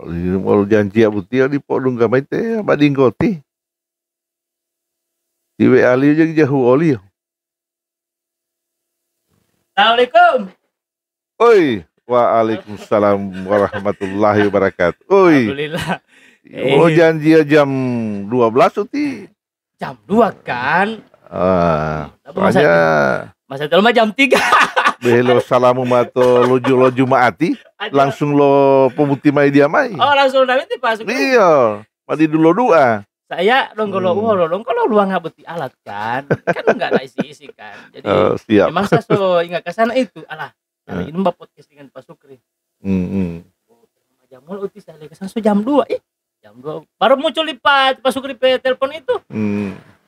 Mau janji abuti di podung gamai teh badingoti. Di WA li jeung jauh oli. Assalamualaikum. Oi, waalaikumsalam warahmatullahi wabarakatuh. Oi. Alhamdulillah. Oh janji jam 12 uti. Jam 2 kan? Soalnya Masa itu mah jam 3. Belo salamu mato loju maati langsung lo pemuti mai dia mai. Oh langsung nanti Pak Sukri. Iya, madi dulu dua. Saya longgolo kalau luang ngabuti alat kan enggak ada isi kan. Jadi siap. memang saya so ingat ke sana itu. Alah, hari ini Mbak podcast dengan Pak Sukri. Jamul uti saya ke sana so jam 2. Jam 2 baru muncul di Pak Sukri pe telepon itu.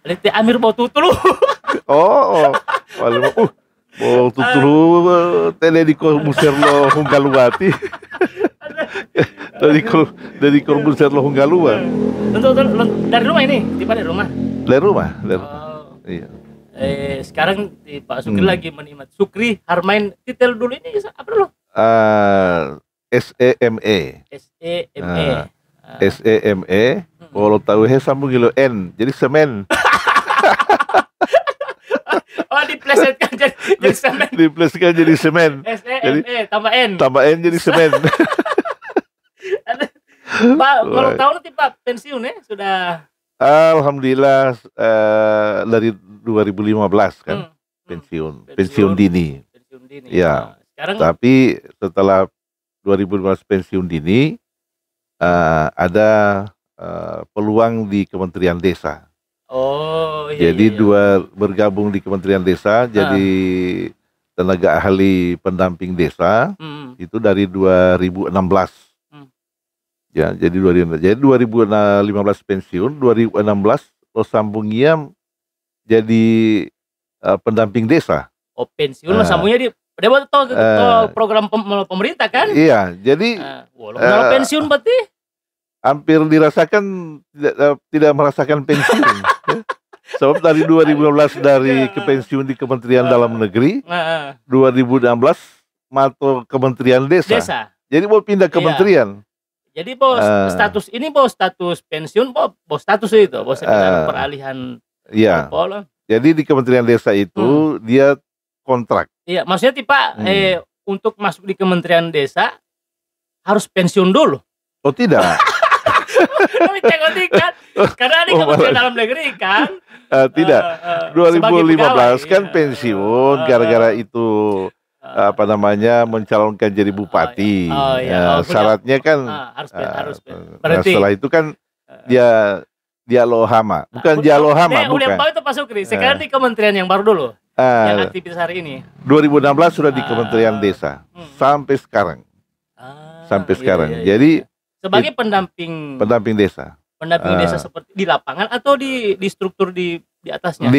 Lete Amir bawa tutul. Bawa tutul tele di musir lo hunggaluati. Dari musir lo hunggalua. Dari rumah ini, tiba dari rumah. Dari rumah. Iya. Sekarang di Pak Sukri lagi menikmati Sukri Harmain titel dulu ini apa dulu? SEME. SEME. Kalau tahu sambung kilo N, jadi semen. Diplesetkan jadi semen. Diplesetkan jadi semen. SEME tambah N. Tambah N jadi semen. Pak, kalau tahun nanti Pak pensiun ya sudah. Alhamdulillah dari 2015 kan pensiun dini. Ya. Sekarang, tapi setelah 2015 pensiun dini ada peluang di Kementerian Desa. Jadi bergabung di Kementerian Desa jadi tenaga ahli pendamping desa itu dari 2016. Ya, jadi 2015 pensiun, 2016 lo sambungnya jadi pendamping desa. Pensiun lo sambungnya dia buat program pemerintah kan? Iya, jadi kalau pensiun berarti hampir dirasakan tidak merasakan pensiun. Sebab dari 2015 dari kepensiun di Kementerian Dalam Negeri, 2016 mato Kementerian Desa. Jadi mau pindah kementerian. Jadi bos status ini bos status pensiun bos status itu bos peralihan. Iya. Jadi di Kementerian Desa itu dia kontrak. Iya, maksudnya tipe untuk masuk di Kementerian Desa harus pensiun dulu. Oh tidak. Kan? Karena di Kementerian Dalam Negeri kan. Tidak. 2015 kan pensiun gara-gara itu mencalonkan jadi bupati. Syaratnya kan harus. Setelah itu kan dia lohama, bukan dia lohama, bukan. Udah itu Pak Sukri. Sekarang di kementerian yang baru dulu. Yang aktivitas hari ini. 2016 sudah di Kementerian Desa sampai sekarang. Sampai sekarang. Jadi sebagai pendamping desa. Pendamping desa seperti di lapangan atau di struktur di atasnya?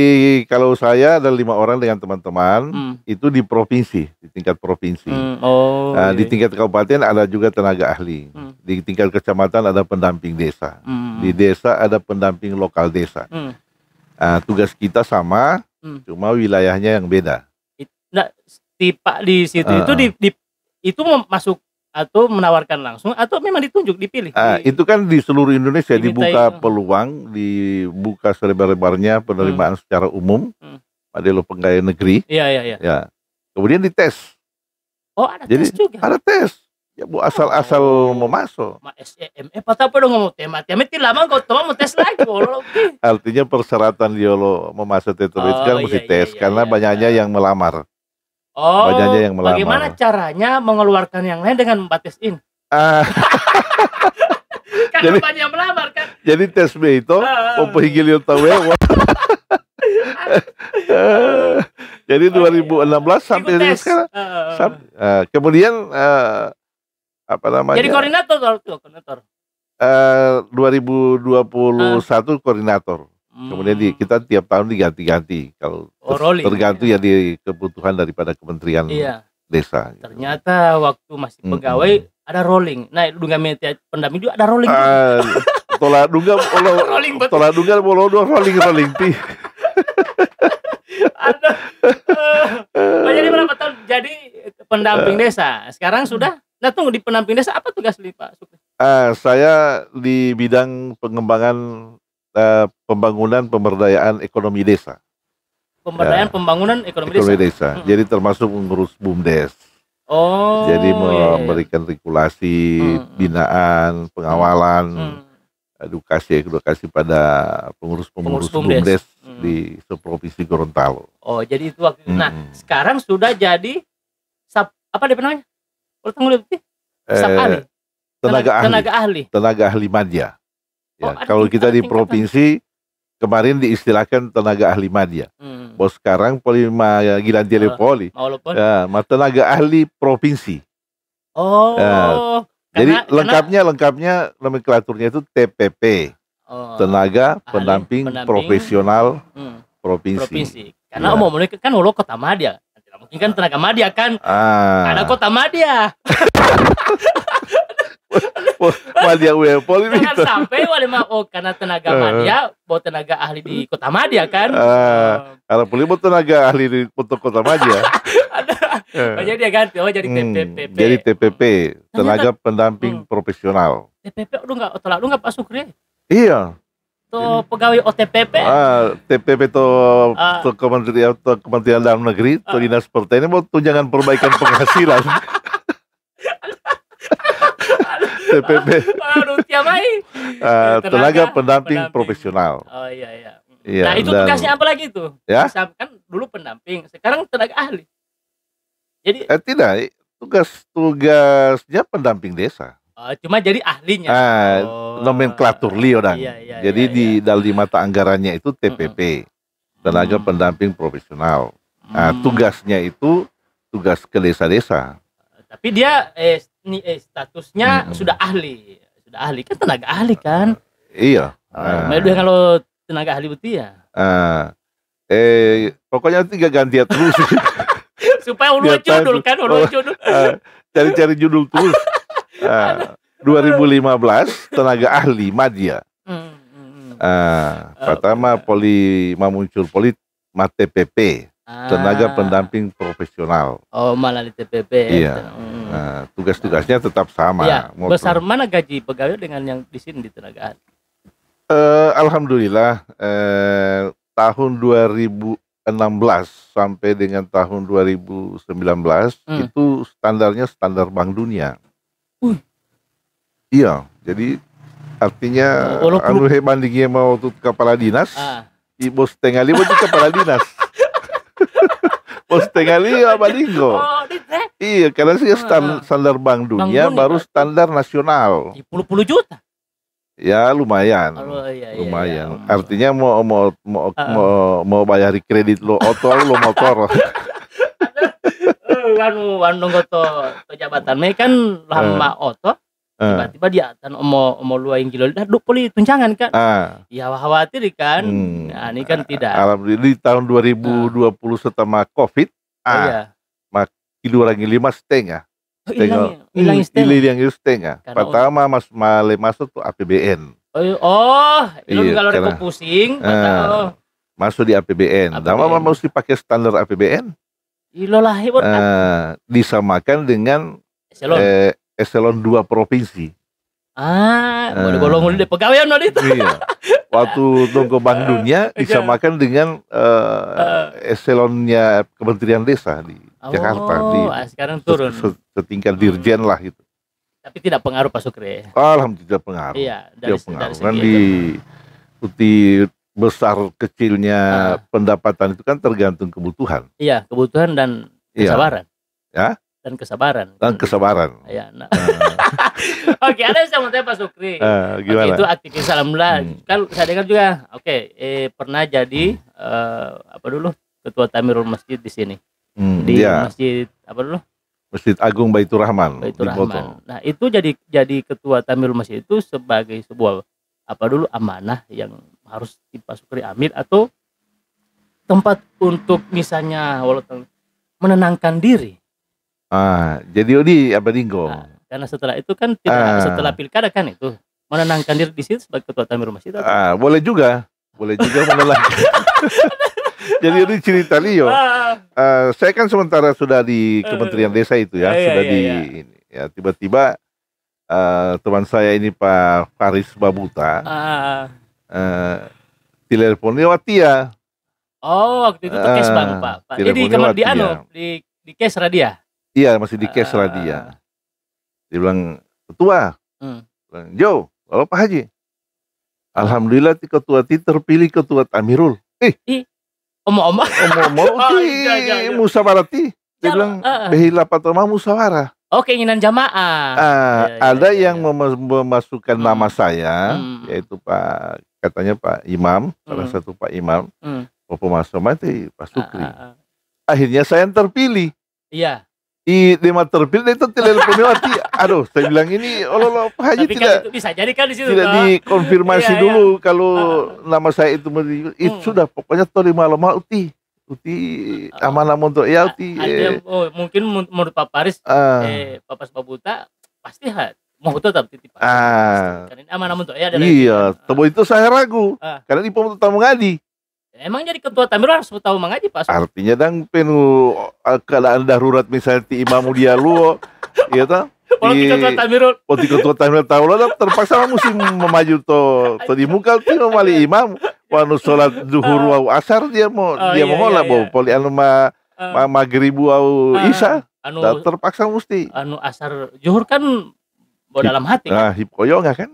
Kalau saya ada 5 orang dengan teman-teman itu di provinsi, di tingkat provinsi. Di tingkat kabupaten ada juga tenaga ahli. Di tingkat kecamatan ada pendamping desa. Di desa ada pendamping lokal desa. Tugas kita sama, cuma wilayahnya yang beda. Nah, di situ itu masuk atau menawarkan langsung atau memang ditunjuk dipilih? Itu kan di seluruh Indonesia dibuka peluang, dibuka selebar-lebarnya penerimaan secara umum pada lo pegawai negeri. Iya. Ya. Kemudian dites. Oh ada tes juga? Ada tes. Ya bu asal mau masuk. SEME apa dong ngomong tema-tema itu lama kau mau tes lagi. Artinya persyaratan dia lo mau masuk itu kan mesti tes karena banyaknya yang melamar. Banyaknya yang melamar. Bagaimana caranya mengeluarkan yang lain dengan membatas in? Karena banyak yang melamar kan. Jadi tes B itu pehigil tahu ya. Jadi 2016 sampai sekarang. Kemudian jadi koordinator. 2021 koordinator. Kemudian kita tiap tahun diganti-ganti kalau tergantung ya di kebutuhan daripada Kementerian Desa. Ternyata waktu masih pegawai ada rolling. Nah, dunga pendamping juga ada rolling. Tola dunga rolling ti. Jadi berapa tahun jadi pendamping desa? Sekarang sudah. Nah, tunggu di pendamping desa apa tugas Pak Sukri? Saya di bidang pengembangan pembangunan pemberdayaan ekonomi desa. Pemberdayaan pembangunan ekonomi desa. Jadi termasuk mengurus BUMDes. Jadi memberikan regulasi, binaan, pengawalan, edukasi pada pengurus BUMDes di Provinsi Gorontalo. Oh, jadi itu waktu itu. Nah, sekarang sudah jadi apa dia namanya? Tenaga ahli madya. Ya, kalau kita di provinsi kemarin diistilahkan tenaga ahli madya. Bos sekarang Polima Gilantiali Poli. Ya, tenaga ahli provinsi. Oh. Jadi lengkapnya nomenklaturnya itu TPP. Tenaga pendamping profesional provinsi. Karena umumnya kan kota madya. Mungkin kan tenaga madya kan. Ada kota madya. Madya Poli jangan sampai karena tenaga madya bawa tenaga ahli di kota madya kan. Kalau Poli bawa tenaga ahli di kota madya. Jadi dia ganti jadi TPP. Jadi TPP, tenaga pendamping profesional. TPP lu nggak Pak Sukri? Iya. Tuh pegawai OTPP. TPP to Kementerian Dalam Negeri, to Dinas Pertanian mau tunjangan perbaikan penghasilan. TPP. Tenaga pendamping profesional. Oh iya. Nah, itu tugasnya apa lagi itu? Ya? Kan dulu pendamping, sekarang tenaga ahli. Jadi tidak, tugasnya pendamping desa. Cuma jadi ahlinya. Nomenklatur dan. Jadi di dalam mata anggarannya itu TPP, tenaga pendamping profesional. Tugasnya itu tugas ke desa-desa. Tapi dia statusnya sudah ahli kan, tenaga ahli kan. Iya. Kalau tenaga ahli betul ya. Pokoknya 3 ganti terus. Supaya ulun judul kan, cari judul terus. 2015 tenaga ahli madya. Pertama Poli muncul Poli TPP. Tenaga pendamping profesional. Oh, malah di TPP. Iya. Tugas-tugasnya tetap sama. Iya. Besar mana gaji pegawai dengan yang di sini di tenaga ahli? Alhamdulillah tahun 2016 sampai dengan tahun 2019 itu standarnya standar Bank Dunia. Iya. Jadi artinya bandingnya mau kepala dinas, bos tengah lima itu kepala dinas. Bos tengah lima Balinggo. Iya, karena sih standar Bank Dunia baru standar nasional. 10 juta. Ya lumayan. Lumayan. Artinya mau bayari kredit lo motor. Anu goto jabatan me kan lama oto. Tiba-tiba dia mau luain kilo dah poli tunjangan kan. Ya khawatir kan. Nah, ini kan tidak. Alhamdulillah di tahun 2020 setelah Covid, kilo lagi 5,5. Hilang setengah. Pertama masuk tuh APBN. Kalau ada pusing, masuk di APBN. Lama mesti pakai standar APBN. Disamakan dengan eselon 2 provinsi. Boleh golong di pegawai itu. Iya. Waktu tunggu Bank Dunia disamakan dengan eselonnya Kementerian Desa di Jakarta. Sekarang turun. Setingkat dirjen lah itu. Tapi tidak pengaruh Pak Sukri. Alhamdulillah tidak pengaruh. Iya, dari di besar kecilnya pendapatan itu kan tergantung kebutuhan. Iya, kebutuhan dan kesabaran. Ya. Dan kesabaran. Iya. Oke, ada yang saya mau tanya Pak Sukri. Gimana? Itu aktivis alhamdulillah. Kan saya dengar juga. Pernah jadi ketua Tamirul Masjid di sini. Di masjid Masjid Agung Baitur Rahman. Nah, itu jadi ketua Tamirul Masjid itu sebagai sebuah amanah yang harus Pak Sukri ambil, atau tempat untuk misalnya menenangkan diri. Jadi di Abadinggo. Karena setelah itu kan setelah pilkada kan itu menenangkan diri di situ sebagai ketua Tamirul Masjid. Boleh juga menenangkan. Jadi ini cerita Leo. Saya kan sementara sudah di Kementerian Desa itu ya, tiba-tiba teman saya ini Pak Faris Babuta, telepon lewat dia. Oh, waktu itu kes bang Pak. Jadi kamar di kes Radia. Iya, masih di kes Radia. Dia bilang, ketua, Jo, lalu Pak Haji, alhamdulillah ketua terpilih ketua Tamirul. Omong-omong musawarati. Dia bilang, behila patoma musyawarah. Oh, keinginan jamaah. Ada yang memasukkan nama saya, yaitu katanya Pak Imam, salah satu Pak Imam, Bapak mati Pak Sukri. Akhirnya saya yang terpilih. Iya. Dia terpilih itu telepon lewat. Aduh, saya bilang ini, Pak Haji tidak bisa jadi kan di situ. Tidak dikonfirmasi dulu kalau nama saya itu sudah pokoknya tori malam uti amanah untuk ya uti. Mungkin menurut Pak Faris Pak Babuta pasti mau tetap titip. Karena ini amanah untuk ya. Iya, tapi itu saya ragu karena di pemerintah mengadi. Emang jadi ketua Tamirul harus tahu mengaji Pak? Artinya dan penuh keadaan darurat misalnya ti imamu dia lu, iya tak? Politik ketua Tamirul tahu lah terpaksa mesti memaju to di muka ti mali imam. Wanu sholat zuhur wa asar dia mau ngolah bo poli anu maghrib wa isya. Terpaksa mesti. Anu asar zuhur kan dalam hati. Nah, hipkoyo enggak kan?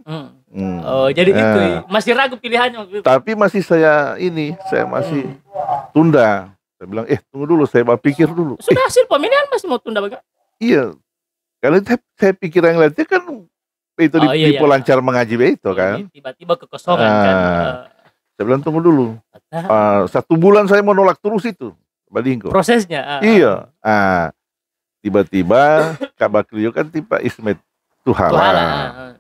Oh, jadi itu masih ragu pilihannya waktu itu. Tapi masih saya masih tunda. Saya bilang, tunggu dulu, saya pikir dulu. Sudah hasil pemilihan masih mau tunda bagaimana? Iya. Kalau saya pikir yang lainnya kan itu di pelancar mengaji itu kan. Tiba-tiba kekosongan kan. Saya bilang tunggu dulu. 1 bulan saya menolak terus itu. Badingko. Prosesnya. Iya. Tiba-tiba Kak Bakrio kan tiba Ismet Tuhala.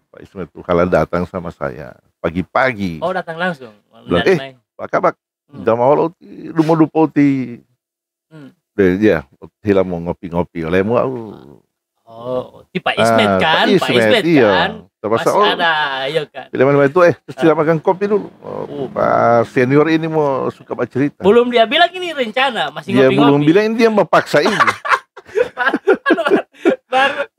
Pak Ismet Tuhala datang sama saya pagi-pagi. Oh, datang langsung. Bilang, Pak Kabak, jam awal rumah dupa uti. Dia hilang mau ngopi-ngopi oleh mu. Oh, Pak Ismet kan? Pak Ismet kan? Terpaksa masih ada, ayo kan. Bila mana itu tidak makan kopi dulu. Pak senior ini mau suka baca cerita. Belum dia bilang ini rencana, masih ngopi-ngopi. Dia belum bilang ini dia memaksa ini. Baru.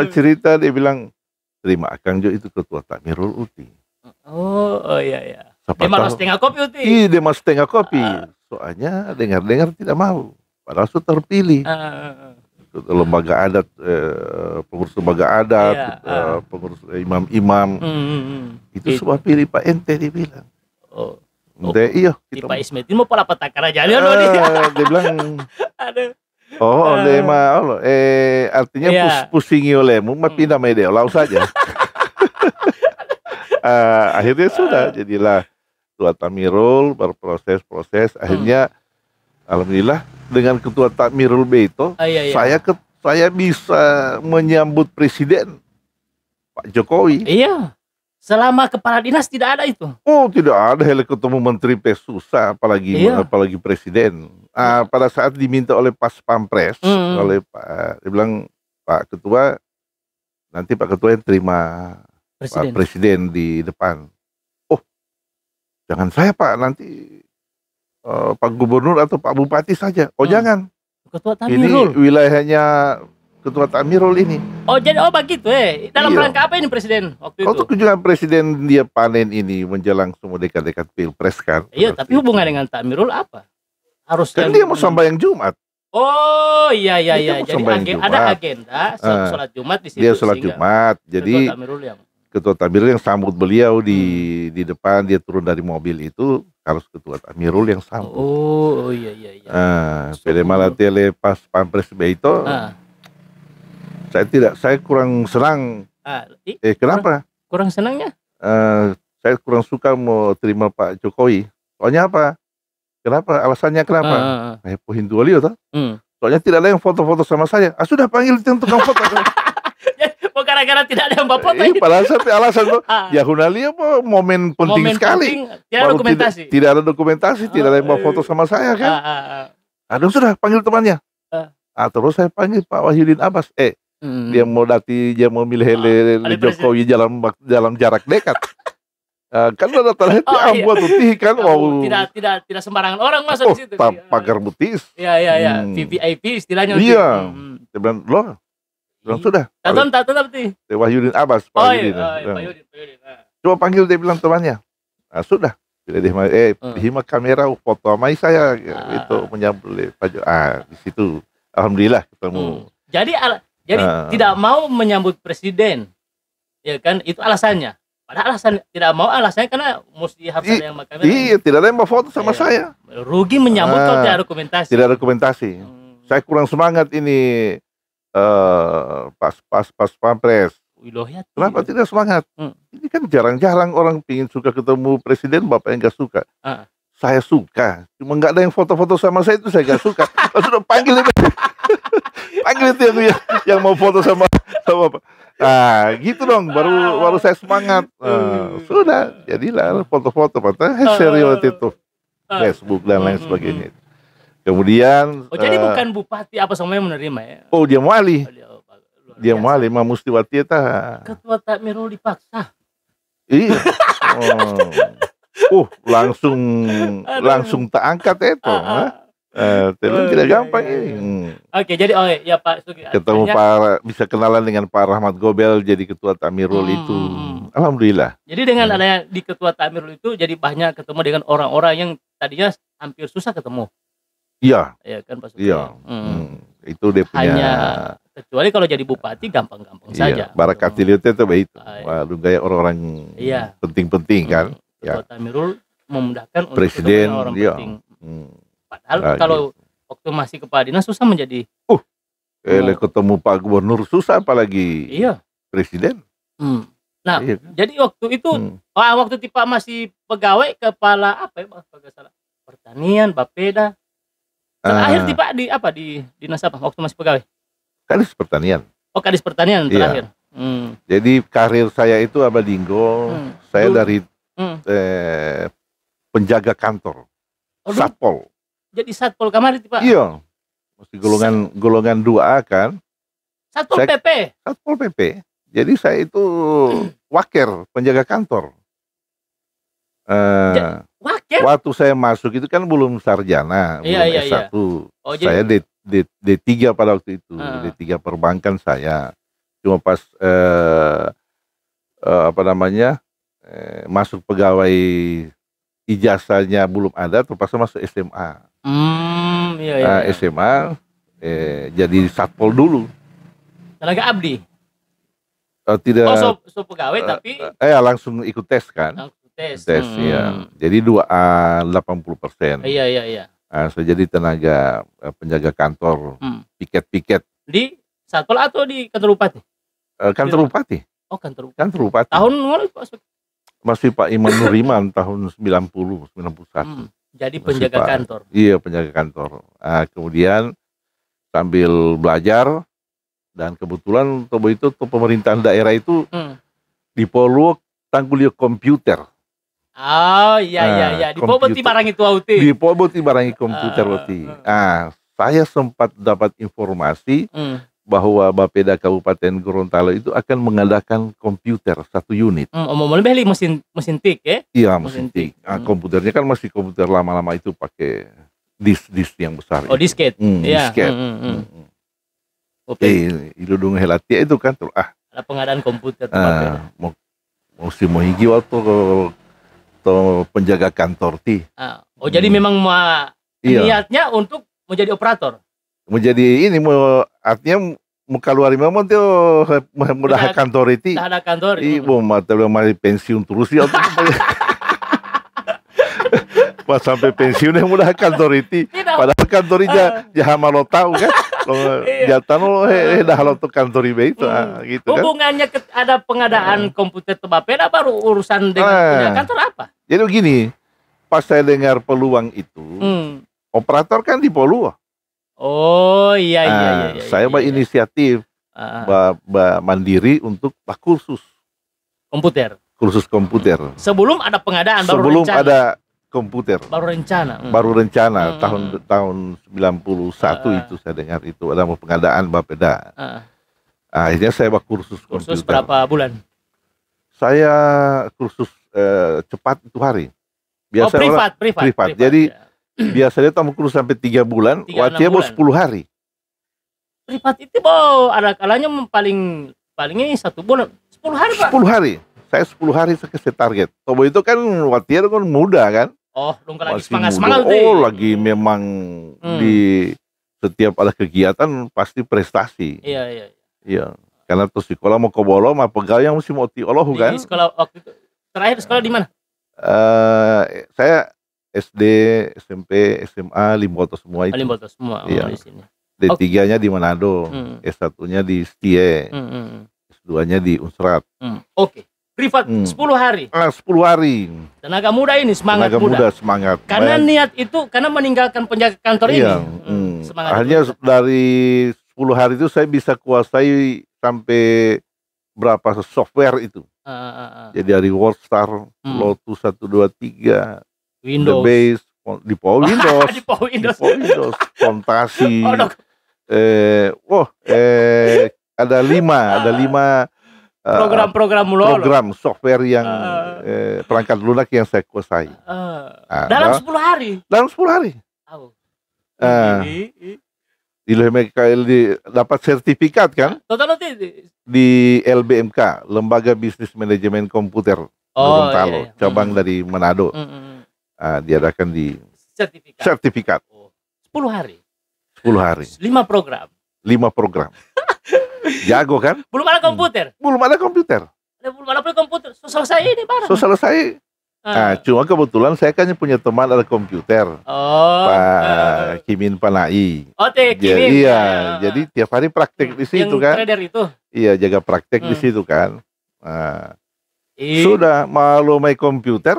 Cerita dia bilang terima Kang Jo itu ketua Tamirul Uti. Oh iya. Dia malah setengah kopi Uti. Iya, dia malah setengah kopi. Soalnya dengar tidak mau. Padahal sudah terpilih. Lembaga adat, pengurus lembaga adat, pengurus imam-imam. Itu semua pilih Pak Ente dia bilang. Iya. Pak Ismet ini mau pola petaka aja dia. Dia bilang. Oleh artinya pusingi olehmu, pindah media lau saja. Akhirnya sudah jadilah ketua Tamirul, berproses, akhirnya alhamdulillah dengan ketua Tamirul Beito, saya bisa menyambut Presiden Pak Jokowi. Iya. Selama kepala dinas tidak ada itu. Oh, tidak ada. Ketemu menteri susah, apalagi presiden. Pada saat diminta oleh Pas Pampres, oleh Pak, dia bilang Pak Ketua, nanti Pak Ketua yang terima Pak Presiden di depan. Oh, jangan saya Pak, nanti Pak Gubernur atau Pak Bupati saja. Oh jangan. Ketua Tamirul. Ini wilayahnya Ketua Tamirul ini. Oh jadi begitu dalam rangka apa ini Presiden waktu itu? Waktu kunjungan Presiden dia panen ini menjelang semua dekat-dekat Pilpres kan. Iya, tapi hubungan dengan Tamirul apa? Harus kan dia mau sembahyang Jumat. Oh iya. Jadi ada agenda sholat Jumat di situ. Dia sholat Jumat. Jadi Ketua Tamirul yang sambut beliau di depan, dia turun dari mobil itu harus Ketua Tamirul yang sambut. Oh iya. Pada malam tele Pas Pampres Beito. Saya kurang senang. Kenapa? Kurang senangnya? Saya kurang suka mau terima Pak Jokowi. Soalnya apa? Kenapa? Alasannya kenapa? Hindu Alio toh? Soalnya tidak ada yang foto-foto sama saya. Sudah panggil tukang foto. Gara-gara tidak ada yang foto. Padahal alasan tuh. Ya Hunalio momen penting sekali. Tidak ada dokumentasi. Tidak ada dokumentasi, tidak ada yang mau foto sama saya kan? Sudah panggil temannya. Terus saya panggil Pak Wahyudin Abbas. Dia mau milih Jokowi dalam jarak dekat. Kan ada tanda buat putih kan. Tidak sembarangan orang masuk di situ. Pagar butis. Iya. VVIP istilahnya. Iya. Saya bilang, loh, bilang sudah. Taton berarti. Wahyudin Abbas, Pak Wahyudin. Pak Wahyudin. Coba panggil, dia bilang temannya. Nah, sudah. Bila dia hima kamera foto sama saya itu menyambut Pak di situ. Alhamdulillah ketemu. Jadi tidak mau menyambut presiden. Ya kan, itu alasannya. Padahal alasan tidak mau alasannya karena mesti harus ada yang kamera. Iya, tidak ada yang mau foto sama saya. Rugi menyambut kalau tidak ada dokumentasi. Tidak ada dokumentasi. Saya kurang semangat ini pas Pampres. Kenapa tidak semangat? Ini kan jarang-jarang orang pingin suka ketemu presiden, bapak yang gak suka. Saya suka, cuma nggak ada yang foto-foto sama saya, itu saya gak suka. Sudah panggil itu yang mau foto sama bapak. Nah, gitu dong, baru saya semangat. Sudah, jadilah foto-foto, serius itu Facebook dan lain sebagainya. Kemudian jadi bukan bupati apa semuanya menerima ya? Oh, dia muali. Dia muali, mah Mustiwati eta. Ketua Takmirul dipaksa. Iya. Langsung tak angkat itu. Tidak gampang ini. Oke, jadi ya Pak Sugi. Ketemu bisa kenalan dengan Pak Rahmat Gobel jadi ketua Takmirul itu. Alhamdulillah. Jadi dengan adanya di ketua Takmirul itu jadi banyak ketemu dengan orang-orang yang tadinya hampir susah ketemu. Iya. Iya kan Pak Sugi. Iya. Itu dia punya. Hanya kecuali kalau jadi bupati gampang-gampang saja. Barakatilio itu begitu. Waduh, gaya orang-orang penting-penting kan. Ketua Takmirul memudahkan untuk presiden orang penting. Padahal kalau waktu masih kepala dinas susah menjadi. Ketemu Pak Gubernur susah, apalagi presiden. Nah, jadi waktu itu, waktu Tipa masih pegawai kepala apa ya, pertanian, Bapeda. Terakhir Tipa di dinas apa? Waktu masih pegawai? Kadis Pertanian. Oh, Kadis Pertanian terakhir. Jadi karir saya itu Abadinggo, saya dari penjaga kantor, Satpol. Jadi Satpol kamari Pak? Iya, masih golongan 2A kan. Satpol PP? Satpol PP. Jadi saya itu wakil penjaga kantor. Wakil? Waktu saya masuk itu kan belum sarjana, belum S1. Saya D3 pada waktu itu, D3 perbankan saya. Cuma pas masuk pegawai ijazahnya belum ada, terpaksa masuk SMA. SMA jadi Satpol dulu. Tenaga abdi? Tidak. So pegawai tapi? Langsung ikut tes kan. Tes ya. Jadi 2A 80%. Iya. Saya jadi tenaga penjaga kantor, piket-piket. Di Satpol atau di kantor bupati? Kantor bupati. Oh, kantor bupati. Tahun mana Pak? Masih Pak Iman Nuriman tahun 91. Jadi penjaga kantor. Iya, penjaga kantor. Kemudian sambil belajar dan kebetulan itu pemerintahan daerah itu di Poluok tanggulio komputer. Oh iya. Di Poboti barangi itu auti. Di Poboti barangi komputer auti. Saya sempat dapat informasi bahwa Bapeda Kabupaten Gorontalo itu akan mengadakan komputer 1 unit. Lebih mesin tik ya? Iya, mesin tik. Komputernya kan masih komputer lama-lama itu pakai disk yang besar. Oh, disket. Iya. Disket. Iludung helatia itu kan ada pengadaan komputer. Mau higi waktu penjaga kantor ti. Jadi memang niatnya untuk menjadi operator. Menjadi ini artinya mau keluar memang tuh mudah kantor itu. Ada kantor. Ibu mata mari pensiun terus ya. Pas sampai pensiun yang mudah kantor itu. Padahal kantor itu hama lo tahu kan. Jatan lo dah lo tuh kantor itu gitu kan. Hubungannya ada pengadaan komputer ke Bapeda baru urusan dengan kantor apa? Jadi begini, pas saya dengar peluang itu, operator kan di Poluo. Oh iya. Saya inisiatif mandiri untuk kursus komputer. Sebelum ada pengadaan, sebelum ada komputer. Baru rencana. Tahun 91 itu saya dengar itu ada pengadaan Bapeda. Akhirnya saya kursus komputer. Kursus berapa bulan? Saya kursus cepat itu hari. Biasa privat. Jadi biasanya tamu kursus sampai 3 bulan, waktunya 10 hari. privat itu ada kalanya palingnya 1 bulan 10 hari Pak. 10 hari. Saya 10 hari saya target. Tobo itu kan Watiar kan muda kan. Oh, dong lagi Masih semangat muda. Oh, lagi memang di setiap ada kegiatan pasti prestasi. Iya. Karena tuh sekolah mau ke bolo, mah pegawai yang mesti mau tioloh kan. Di sekolah waktu itu terakhir sekolah di mana? Saya SD, SMP, SMA, Limboto semua itu. Limboto semua. Iya. Di sini. D3-nya di Manado, S1-nya di Setie, S2-nya di Unsrat. Oke. Privat 10 hari. 10 hari. Tenaga muda ini semangat semangat. Karena niat itu karena meninggalkan penjaga kantor ini. Semangat. Akhirnya dari 10 hari itu saya bisa kuasai sampai berapa software itu. Jadi dari WordStar, Lotus 123, Windows, The Base, di Windows, Fontasi. Ada 5 program software yang perangkat lunak yang saya kuasai. Dalam 10 hari. Dalam 10 hari. Di dapat sertifikat kan? Di LBMK, Lembaga Bisnis Manajemen Komputer Gorontalo, cabang dari Manado. Diadakan di sertifikat. 10 hari. 10 hari. 5 program. Jago kan? Belum ada komputer. Belum ada komputer. So selesai ini barang. Selesai. Cuma kebetulan saya kan punya teman ada komputer. Pak Kimin Panai. Kimin. Iya, jadi tiap hari praktek di situ kan. Trader itu. Iya, jaga praktek di situ kan. Sudah malu main komputer.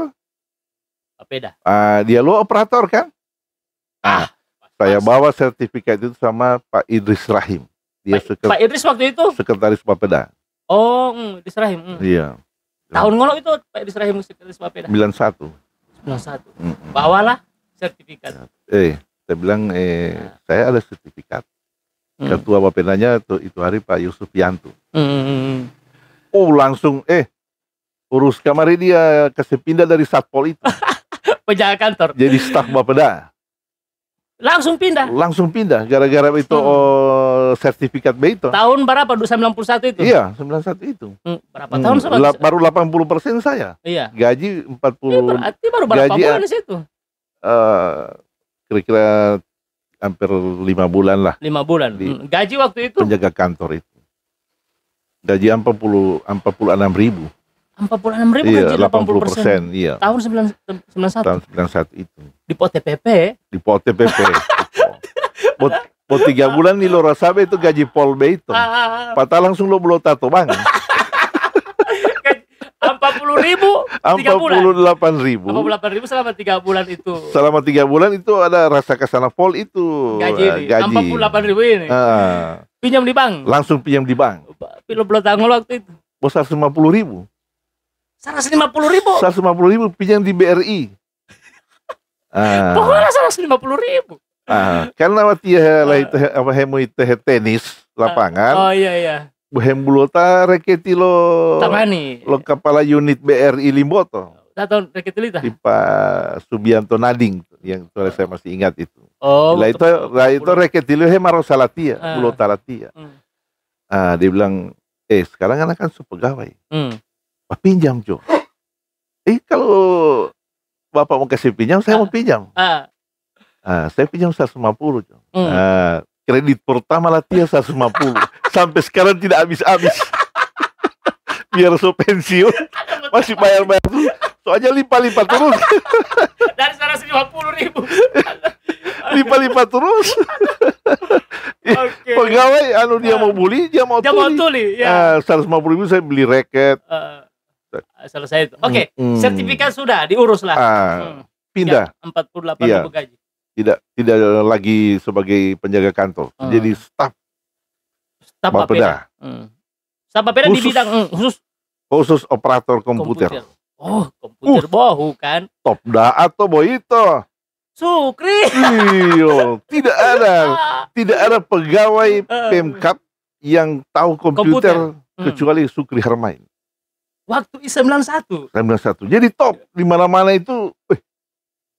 Beda. Dia lo operator kan? Saya bawa sertifikat itu sama Pak Idris Rahim. Dia Pak Idris waktu itu sekretaris Bapeda. Oh, Idris Rahim. Iya. Tahun ngono itu Pak Idris Rahim sekretaris Bapeda. 91. Bawalah sertifikat. Saya bilang saya ada sertifikat. Ketua Bapedanya itu hari Pak Yusuf Yanto. Langsung urus kamar dia kasih pindah dari Satpol itu. Penjaga kantor. Jadi staf Bapeda. Langsung pindah gara-gara itu sertifikat B itu. Tahun berapa? 91 itu? Iya, 91 itu. Berapa tahun baru 80% saya. Iya. Gaji 40. Berarti baru berapa bulan di situ? Kira-kira hampir 5 bulan lah. 5 bulan. Gaji waktu itu? Penjaga kantor itu. Gaji 46.000. 46.000 iya, gaji 80%. Iya. Tahun 91. Tahun 91 itu. Di POTPP. Buat 3 bulan nih lo rasabe itu gaji Polbe itu. Patah langsung lo belum tato bang. 40.000 48.000 selama 3 bulan itu. Selama 3 bulan itu ada rasa kesana Pol itu. Gaji. 48.000 ini. Pinjam di bank. Langsung pinjam di bank. Lo belum tanggal waktu itu. Bos 150.000. 150.000 pinjam di BRI. Pokoknya 150.000. Karena waktu hemu itu tenis lapangan. Oh iya. Buhem bulota reketi lo. Tamani. Lo kepala unit BRI Limboto. Tahu reketi lita. Di Pak Subianto Nading yang saya masih ingat itu. Itu reketi lo hemaro salatia, bulota latia. Dia bilang, sekarang anak kan pegawai. Pinjam Jo. Kalau Bapak mau kasih pinjam, saya mau pinjam. Saya pinjam 150 Jo. Kredit pertama latihan 150. Sampai sekarang tidak habis-habis. Biar so pensiun masih bayar-bayar tuh. Soalnya lipat-lipat terus. Dari 150.000. Lipat-lipat terus. Okay. Pegawai dia mau beli, dia mau tuli. Ya. 150.000 saya beli raket. Selesai itu. Oke, sertifikat sudah diurus lah. Pindah. 48.000 gaji. Tidak lagi sebagai penjaga kantor. Jadi staf Bapeda. Staf Bapeda di bidang khusus operator komputer. Komputer bohu kan. Top atau boito. Sukri. Iya, tidak ada pegawai Pemkap yang tahu komputer. Kecuali Sukri Hermain. Waktu 91. Jadi top di mana-mana itu.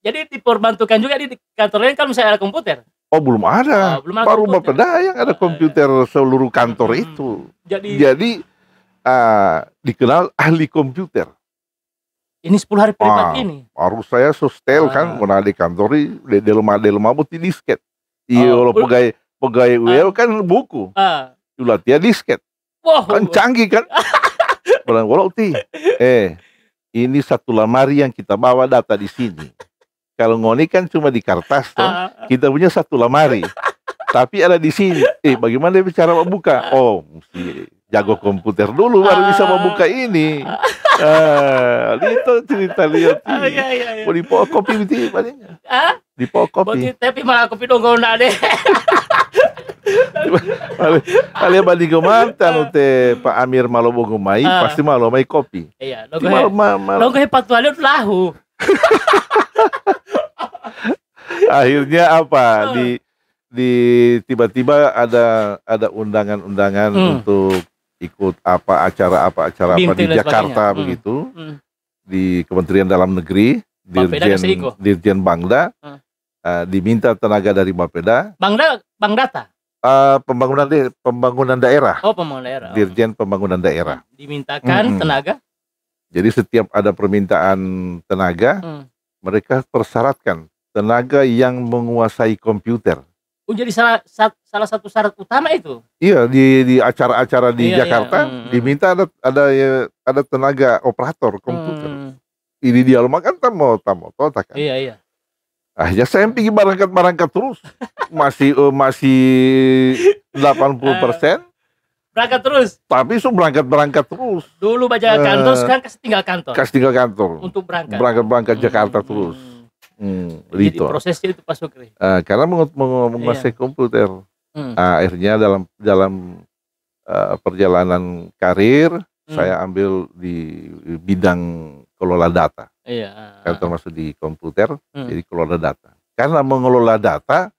Jadi diperbantukan juga di kantor lain kalau misalnya ada komputer. Oh belum ada, belum ada baru komputer. Bapeda yang ada komputer seluruh kantor itu. Jadi dikenal ahli komputer. Ini 10 hari privat ini. Baru saya sustel kan, mana di kantor di rumah buti disket. Iya, kalau pegawai UL kan buku. Dulu dia disket. Wow. Kan canggih kan. Walau ini satu lemari yang kita bawa data di sini. Kalau ngoni kan cuma di kertas toh, kita punya satu lemari. Tapi ada di sini. Bagaimana dia bicara membuka? Oh, mesti jago komputer dulu baru bisa membuka ini. Itu cerita lihat. Mau dipokopi itu palingnya. Dipokopi. Tapi malah kopi donggo nak deh. Kalian banding kemantan ute Pak Amir Malobo Gumai pasti malomai kopi. Iya, donggo hebat tuh lahu. Akhirnya apa di tiba-tiba ada undangan untuk ikut acara di Jakarta begitu di Kementerian Dalam Negeri Dirjen Bangda diminta tenaga dari Bapeda. Bang Data. Pembangunan daerah. Oh, pembangunan daerah. Dirjen Pembangunan Daerah. Dimintakan tenaga. Jadi setiap ada permintaan tenaga, mereka persyaratkan tenaga yang menguasai komputer. Oh, jadi salah satu syarat utama itu? Iya, di acara-acara di Jakarta diminta ada tenaga operator komputer. Ini dia kan tamu kan. Iya. Akhirnya saya pergi berangkat terus. Masih 80%. Berangkat terus. Tapi berangkat terus. Dulu baca kantor, sekarang kasih tinggal kantor. Untuk berangkat. Berangkat Jakarta terus. Jadi prosesnya itu Pak Sukri. Karena menguasai komputer. Akhirnya dalam perjalanan karir saya ambil di bidang kelola data. Kan termasuk di komputer, jadi kelola data. Karena mengelola data,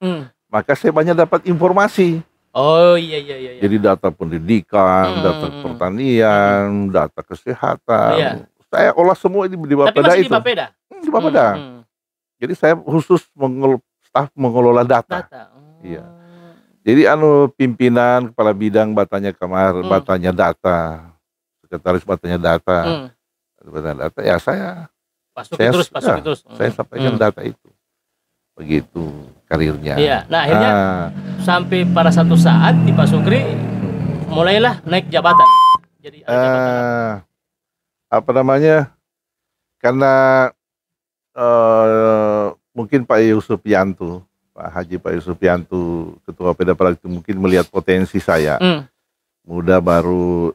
maka saya banyak dapat informasi. Oh iya. Jadi data pendidikan, data pertanian, data kesehatan. Saya olah semua di Bapeda. Tapi masih itu. Di Bapeda? Di Bapeda. Jadi saya khusus staf mengelola data. Iya. Jadi pimpinan kepala bidang batanya batanya data, sekretaris batanya data, ya saya Pasuki terus. Saya sampaikan data itu. Begitu karirnya. Iya. Nah akhirnya sampai pada satu saat di Pak Sukri mulailah naik jabatan. Jadi karena mungkin Pak Haji Yusuf Yanto Ketua Bapeda pada itu mungkin melihat potensi saya. Muda baru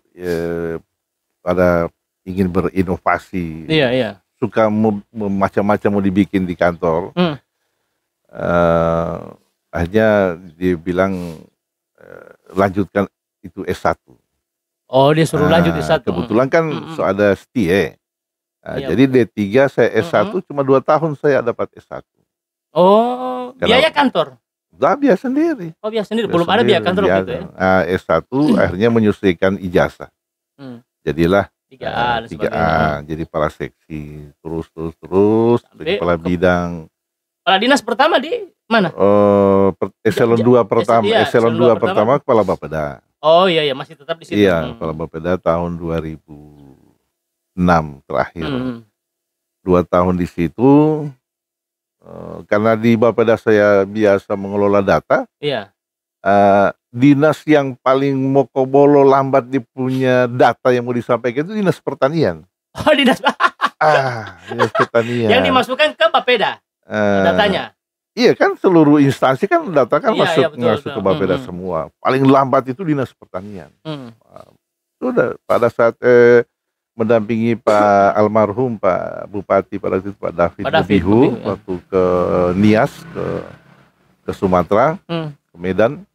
pada ingin berinovasi. Iya. Suka macam-macam mau dibikin di kantor. Akhirnya dia bilang lanjutkan itu S1. Oh, dia suruh lanjut S1. Kebetulan kan ada STIE. Jadi D3 saya S1 cuma 2 tahun saya dapat S1. Oh, biaya kantor? Biaya sendiri. Oh, biaya sendiri. Belum ada biaya kantor gitu ya? S1 akhirnya menyesuaikan ijazah. Jadilah 3A. Jadi kepala seksi terus jadi kepala bidang. Kepala dinas pertama di mana? Eselon 2 pertama, Eselon 2 pertama kepala Bapeda. Oh iya masih tetap di situ. Iya, kepala Bapeda tahun 2006 terakhir. 2 tahun di situ. Karena di Bapeda saya biasa mengelola data. Iya. Dinas yang paling mokobolo lambat punya data yang mau disampaikan itu dinas pertanian. Oh, dinas pertanian. Yang dimasukkan ke Bapeda datanya. Iya kan seluruh instansi kan data kan masuk ke Bapeda semua. Paling lambat itu dinas pertanian. Sudah pada saat mendampingi Pak almarhum Pak Bupati pada itu Pak David Bubihu waktu ke Nias ke Sumatera, ke Medan.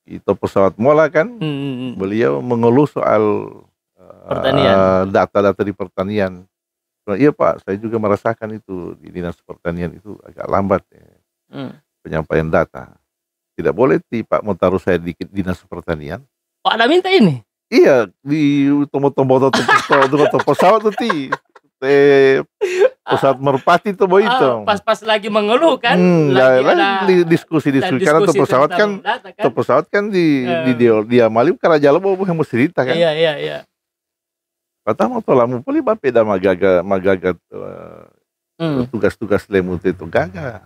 Itu pesawat mola kan, beliau mengeluh soal data-data di pertanian. Iya Pak, saya juga merasakan itu di dinas pertanian itu agak lambat penyampaian data. Tidak boleh Pak mau taruh saya di dinas pertanian. Pak ada minta ini? Iya, di tombol pesawat tuh pesawat merpati itu itu. Pas lagi mengeluh kan, diskusi karena tuh pesawat kan di dia malim karena jalan mau yang mesti cerita kan. Iya. Kata mau tolak mau poli bapeda magaga tugas-tugas lemut itu gagal.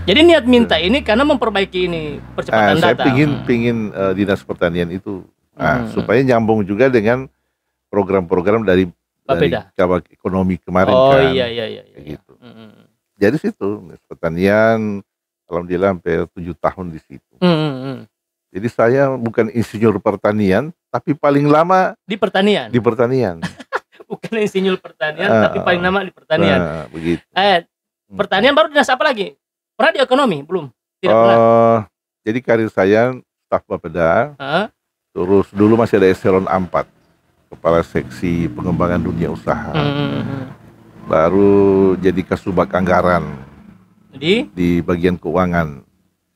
Jadi niat minta ini karena memperbaiki ini percepatan data. Saya pingin Dinas Pertanian itu supaya nyambung juga dengan program-program dari Kabak Ekonomi kemarin kan. Iya. Gitu. Jadi situ pertanian alhamdulillah sampai 7 tahun di situ. Jadi saya bukan insinyur pertanian tapi paling lama di pertanian. Bukan insinyur pertanian tapi paling lama di pertanian. Begitu. Pertanian baru dinas apa lagi? Pernah di ekonomi belum? Tidak pernah. Jadi karir saya staf Bapeda. Terus dulu masih ada eselon 4. Kepala Seksi Pengembangan Dunia Usaha. Baru jadi Kasubag Anggaran di bagian keuangan.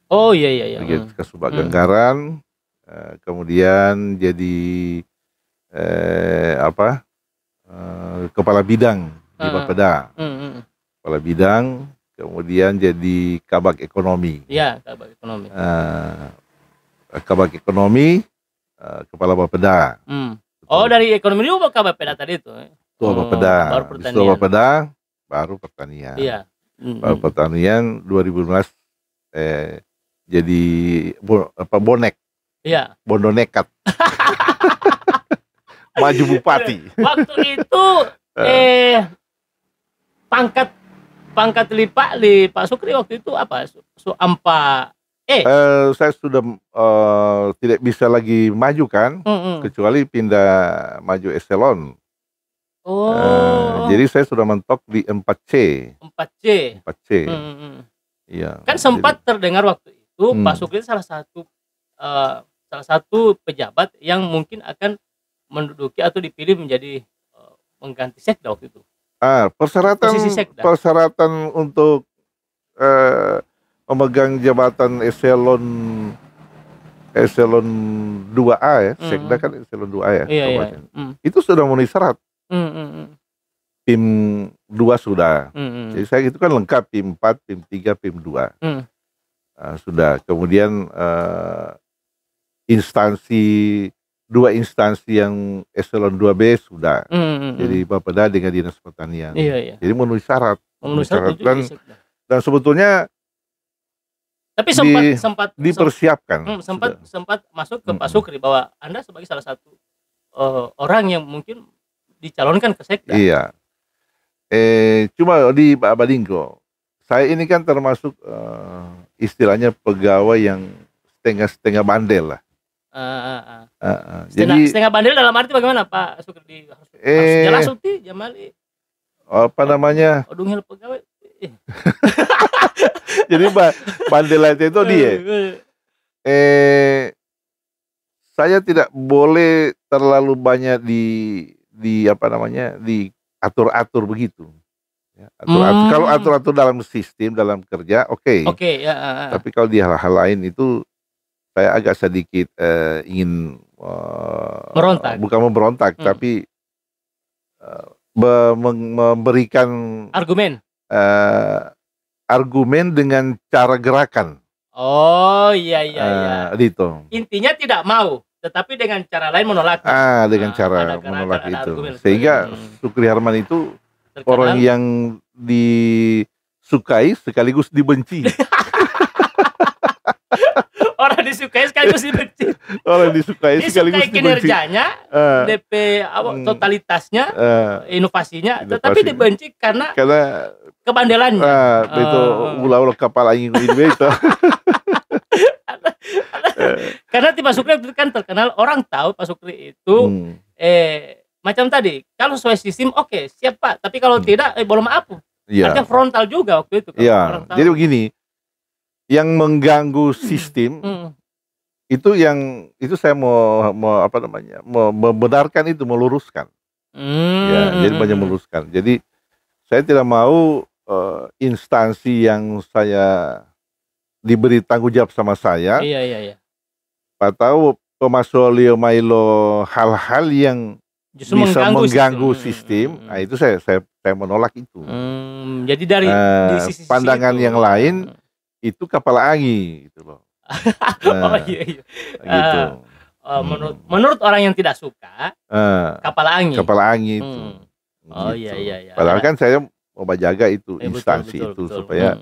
Oh iya. Bagian Kasubag Anggaran, kemudian jadi kepala bidang di Bapeda. Kepala bidang, kemudian jadi Kabag Ekonomi. Iya, Kabag Ekonomi. Kabag Ekonomi, kepala Bapeda. Oh, dari ekonomi dulu ke Bapeda tadi itu. Ketua Bapeda. Ketua Bapeda baru pertanian. Iya. Baru pertanian 2015 jadi bonek. Iya. Bondo nekat. Maju bupati. Waktu itu pangkat lipat di Pak Sukri waktu itu apa? Saya sudah tidak bisa lagi maju kan, kecuali pindah maju eselon. Jadi saya sudah mentok di 4C. 4C. Iya. Kan sempat terdengar waktu itu Pak Sukri salah satu pejabat yang mungkin akan menduduki atau dipilih menjadi mengganti sekda waktu itu. Persyaratan untuk memegang jabatan eselon 2A ya, sekda kan eselon 2A ya. Iya. Itu sudah memenuhi syarat. PIM 2 sudah. Jadi saya itu kan lengkap PIM 4, PIM 3, PIM 2. Sudah. Kemudian dua instansi yang eselon 2B sudah. Jadi Bapeda dengan Dinas Pertanian. Iya. Jadi memenuhi syarat. Dan sebetulnya tapi sempat dipersiapkan. Sempat masuk ke Pak Sukri bahwa Anda sebagai salah satu orang yang mungkin dicalonkan ke sekda. Iya. Cuma di Badingko, saya ini kan termasuk istilahnya pegawai yang setengah bandel lah. Setengah bandel dalam arti bagaimana Pak Sukri? Harus jelas uti Jamali. Apa namanya? Odungil pegawai. Jadi bandel itu dia. Saya tidak boleh terlalu banyak diatur-atur begitu. Ya, kalau atur-atur dalam sistem, dalam kerja, oke. Tapi kalau di hal-hal lain itu saya agak sedikit ingin merontak. Bukan memberontak, tapi memberikan argumen dengan cara gerakan. Oh iya. Gitu. Intinya tidak mau, tetapi dengan cara lain menolak. Dengan cara menolak itu. Sehingga Sukri Harman itu orang yang disukai sekaligus dibenci. Orang disukai sekaligus dibenci. Disukai kinerjanya, DP totalitasnya, inovasinya, tetapi dibenci karena kebandelannya. Itu ulah kapal angin itu. Karena Pak Sukri itu kan terkenal, orang tahu Pak Sukri itu macam tadi, kalau sesuai sistem oke, siap Pak, tapi kalau tidak boleh maaf. Artinya frontal juga waktu itu. Iya. Jadi begini, yang mengganggu sistem itu saya mau membenarkan itu, meluruskan. Jadi banyak meluruskan. Jadi saya tidak mau instansi yang saya diberi tanggung jawab sama saya. Iya. Atau pemasolio mailo hal-hal yang justru bisa mengganggu sistem. Nah itu saya saya menolak itu. Jadi dari di sisi pandangan yang lain itu kapal angin gitu loh. Oh iya. Gitu. Menurut orang yang tidak suka kapal angin. Kapal angin itu. Oh gitu. iya. Padahal kan saya mau menjaga itu instansi betul. Supaya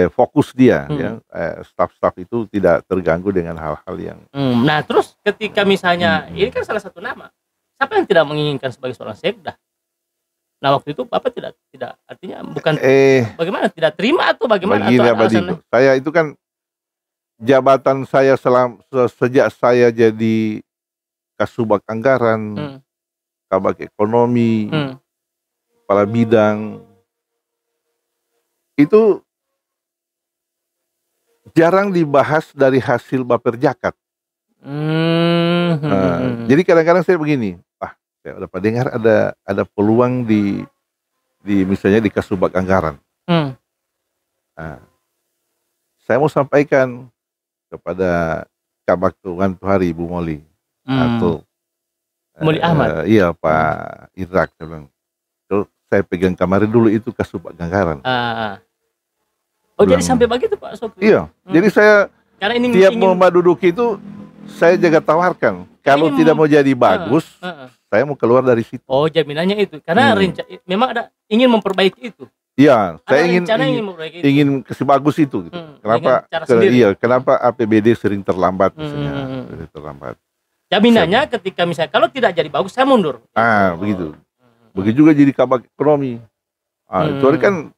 fokus dia ya, staf-staf itu tidak terganggu dengan hal-hal yang. Nah terus ketika misalnya ini kan salah satu nama, siapa yang tidak menginginkan sebagai seorang sekda? Nah waktu itu Bapak tidak artinya bukan bagaimana, tidak terima atau bagaimana? Atau saya itu kan jabatan saya sejak saya jadi Kasubag Anggaran, Kabag Ekonomi, kepala bidang itu jarang dibahas dari hasil Baperjakat. Jadi kadang-kadang saya begini, saya dapat dengar ada peluang di misalnya di Kasubag Anggaran. Saya mau sampaikan kepada Kabag Keuangan Tuhari Ibu Moli atau Moli Ahmad. Iya Pak Idrak, saya bilang, saya pegang kemarin dulu itu Kasubag Anggaran. Jadi sampai begitu Pak Sokri? Iya, jadi saya tiap mau menduduki itu saya jaga tawarkan. Kalau tidak mau jadi bagus, saya mau keluar dari situ. Oh, jaminannya itu. Karena memang ada ingin memperbaiki itu. Iya, saya ingin kasih bagus itu gitu. Kenapa APBD sering terlambat misalnya, terlambat. Jaminannya ketika misalnya kalau tidak jadi bagus saya mundur. Begitu. Begitu juga jadi Kabag Ekonomi. Itu kan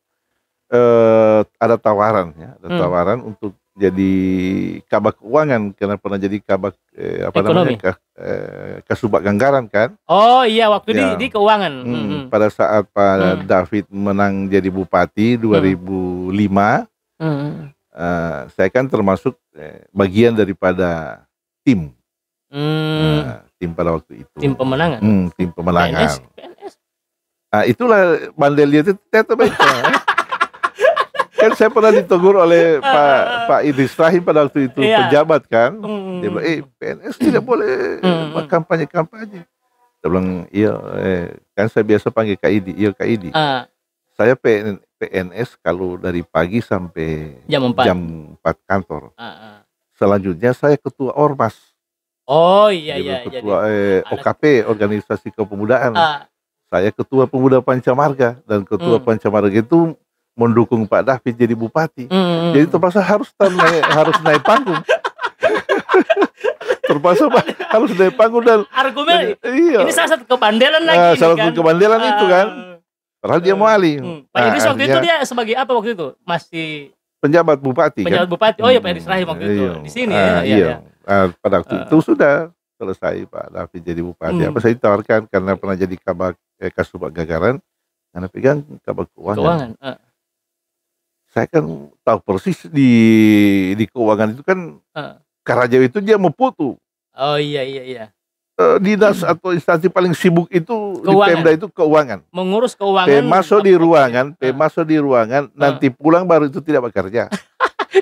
ada tawaran ya, tawaran untuk jadi Kabag Keuangan karena pernah jadi Kabag Kasubag Anggaran kan. Oh iya waktu di keuangan. Pada saat Pak David menang jadi bupati 2005, saya kan termasuk bagian daripada tim. Tim pada waktu itu. Tim pemenangan. Tim pemenangan. PNS. Itulah bandelnya itu terbaik. Kan saya pernah ditegur oleh Pak Idris Rahim pada waktu itu pejabat kan. Dia bilang, PNS tidak boleh kampanye. Saya bilang, iya, kan saya biasa panggil Kak Idi. Iya Kak Idi. Saya PNS kalau dari pagi sampai jam 4 kantor. Selanjutnya saya ketua Ormas. Oh iya. Ketua OKP, Organisasi Kepemudaan. Saya ketua Pemuda Pancamarga, dan ketua Pancamarga itu mendukung Pak David jadi bupati. Jadi terpaksa harus naik panggung. Terpaksa harus naik panggung dan argumen. Ini salah satu kebandelan lagi. Salah satu kebandelan itu kan. Padahal dia mau alih. Pak Idris waktu itu dia sebagai apa waktu itu? Masih penjabat bupati. Penjabat bupati. Oh iya Pak Idris Rahim waktu itu. Di sini ya. Pada waktu itu sudah selesai Pak David jadi bupati. Apa saya ditawarkan karena pernah jadi Kasubag Anggaran, karena pegang Kabag Keuangan. Saya kan tahu persis di keuangan itu kan Karajawi itu dia mau putu. Oh iya. Dinas atau instansi paling sibuk itu di Pemda itu keuangan. Mengurus keuangan. Masuk di ruangan, nanti pulang baru itu tidak bekerja.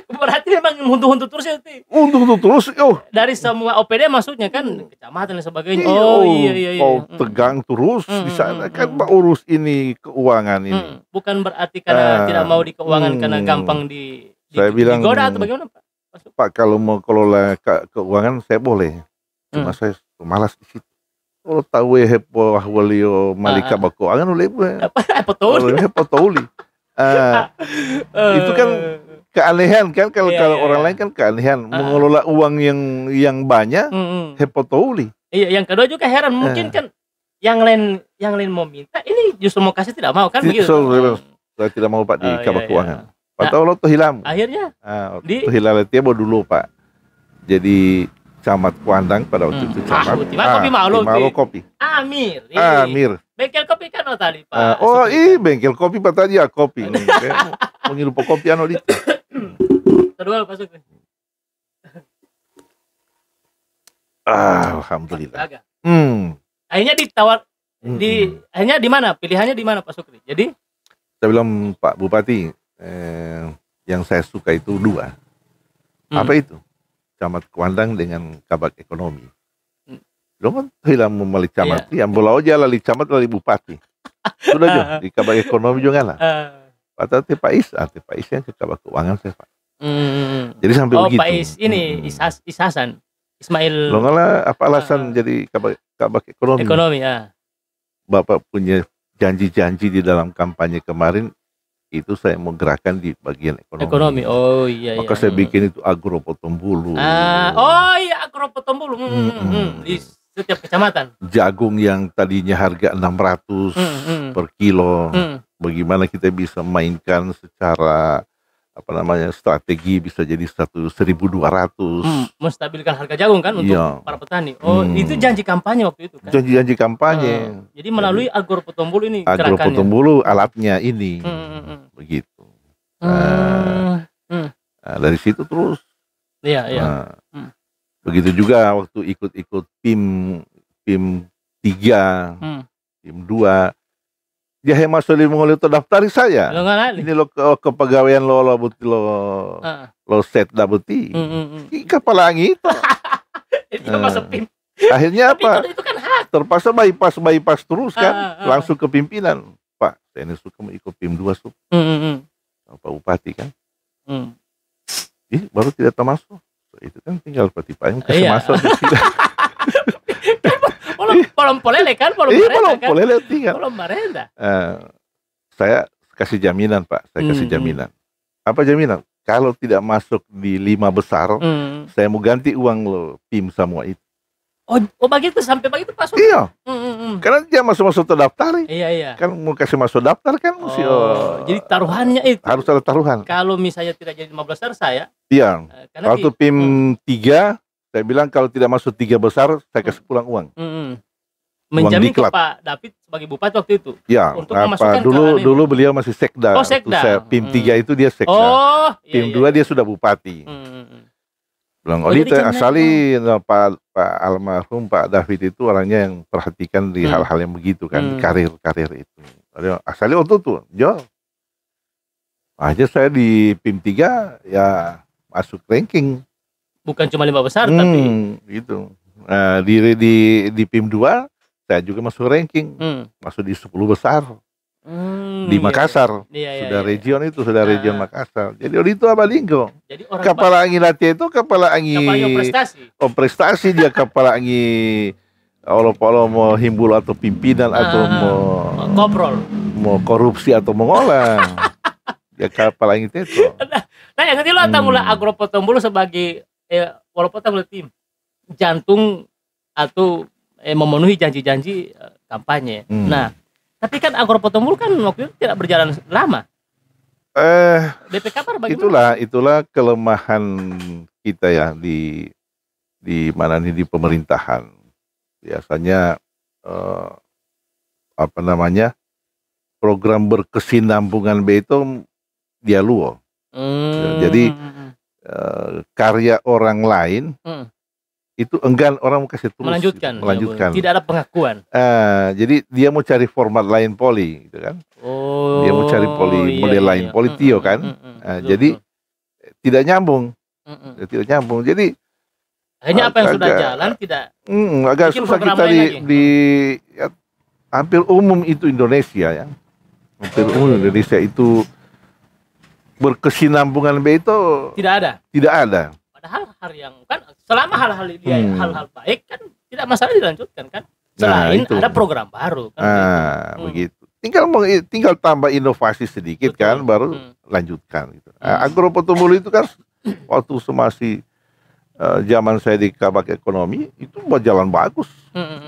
Berarti memang huntu-huntu terus ya itu. Huntu terus. Dari semua OPD maksudnya kan kecamatan dan sebagainya. Iya. Tegang terus di sana kan Pak urus ini keuangan ini. Bukan berarti karena tidak mau di keuangan karena gampang saya bilang, digoda atau bagaimana Pak? Pak kalau mau kelola keuangan saya boleh. Cuma saya malas di situ. Kalau tahu heboh walio malika Kabag Keuangan oleh Potoli. Itu kan keanehan kan kalau orang lain kan keanehan mengelola uang yang banyak Potoli. Iya, yang kedua juga heran mungkin kan yang lain mau minta ini justru mau kasih tidak mau kan begitu. Saya tidak mau Pak di Kabag Keuangan. Atau lo tuh hilang. Akhirnya tuh hilang dia mau dulu Pak. Jadi camat Kuandang pada waktu itu camat. Kopi Malo kopi. Amir. Bengkel kopi kan tadi Pak. Bengkel kopi Pak tadi ya kopi. Mengirup kopi itu. Kedua Pak Sukri. Alhamdulillah. Akhirnya ditawar akhirnya di mana? Pilihannya di mana Pak Sukri? Jadi saya bilang Pak Bupati, yang saya suka itu dua. Apa itu? Camat Kuandang dengan Kabag Ekonomi. Lo kan hilang memali camat, yang bola aja lali camat lali bupati. Sudah juga di kabak ekonomi juga lah. Atau Pais yang ke kabak keuangan saya Pak. Jadi sampai begitu. Pais ini Isasan Ismail. Lo ngalah apa alasan jadi kabak ekonomi? Ekonomi ya. Bapak punya janji-janji di dalam kampanye kemarin itu saya mau gerakan di bagian ekonomi. Oh iya. Maka saya bikin itu Agro Potong Bulu. Oh iya Agro Potong Bulu. Di setiap kecamatan. Jagung yang tadinya harga 600 per kilo. Bagaimana kita bisa mainkan secara strategi bisa jadi 1.200. Menstabilkan harga jagung kan untuk para petani. Itu janji kampanye waktu itu kan. Janji kampanye. Jadi melalui Agro Potong Bulu ini Agro Potong Bulu alatnya ini. Begitu. Dari situ terus. Iya. Begitu juga waktu ikut PIM 3, PIM 2. Dia masuk di Mongol itu daftari saya. Ini lo kepegawaian lo set dabuti. Kepala angin itu. Itu masuk PIM. Akhirnya apa? Itu kan hak. Terpaksa bypass terus kan. Langsung ke pimpinan. Pak, saya ini suka mau ikut PIM 2 Pak Bupati kan. Baru tidak termasuk. Itu kan tinggal Pati Payung kasih masuk. Polom polele kan, polom polele tinggal. Polom marenda. Saya kasih jaminan Pak, Apa jaminan? Kalau tidak masuk di 5 besar, saya mau ganti uang lo PIM semua itu. Oh begitu sampai begitu Pak? Iya. Karena dia masuk terdaftar. Iya. Kan mau kasih masuk daftar kan mesti. Jadi taruhannya itu. Harus ada taruhan. Kalau misalnya tidak jadi 5 besar saya. Iya. Waktu PIM 3 saya bilang kalau tidak masuk 3 besar saya kasih pulang uang. Menjamin ke Pak David sebagai bupati waktu itu. Ya. Untuk memasukkan dulu beliau masih sekda. Sekda. PIM 3 itu dia sekda. PIM 2 dia sudah bupati. Bilang asalin Pak almarhum Pak David itu orangnya yang perhatikan di hal-hal yang begitu kan, karir itu. Asalin waktu itu, aja saya di PIM 3 ya masuk ranking. Bukan cuma 5 besar tapi gitu. Nah, di PIM 2 saya juga masuk ranking. Masuk di 10 besar. Di Makassar. Sudah region itu, region Makassar. Jadi itu Abalinggo. Jadi kepala angin Latia itu kepala angin prestasi. Prestasi dia kepala angin kalau mau himbul atau pimpinan atau mau ngobrol. Mau korupsi atau mau ngolah. Dia kepala angin itu. Nah, yang nanti lo mula Agro Potong Bulu sebagai walaupun tim jantung atau memenuhi janji-janji kampanye. Nah, tapi kan Agro Potong Bulu kan waktu itu tidak berjalan lama. BPK bagaimana? Itulah kelemahan kita ya di mana nih di pemerintahan. Biasanya program berkesinambungan itu dia luo. Jadi karya orang lain itu enggan orang mau kasih terus melanjutkan. Tidak ada pengakuan. Jadi dia mau cari format lain poli gitu kan. Dia mau cari model lain poli Tio kan. Jadi tidak nyambung. Jadi akhirnya apa yang sudah jalan tidak agak susah kita di hampir umum itu Indonesia ya. Hampir umum Indonesia itu berkesinambungan itu tidak ada. Padahal hal yang kan selama hal-hal hal-hal baik kan tidak masalah dilanjutkan kan. Selain ada program baru kan. Begitu. Tinggal tambah inovasi sedikit kan baru lanjutkan gitu. Agro Potong Bulu itu kan waktu masih zaman saya di kabak ekonomi itu berjalan bagus.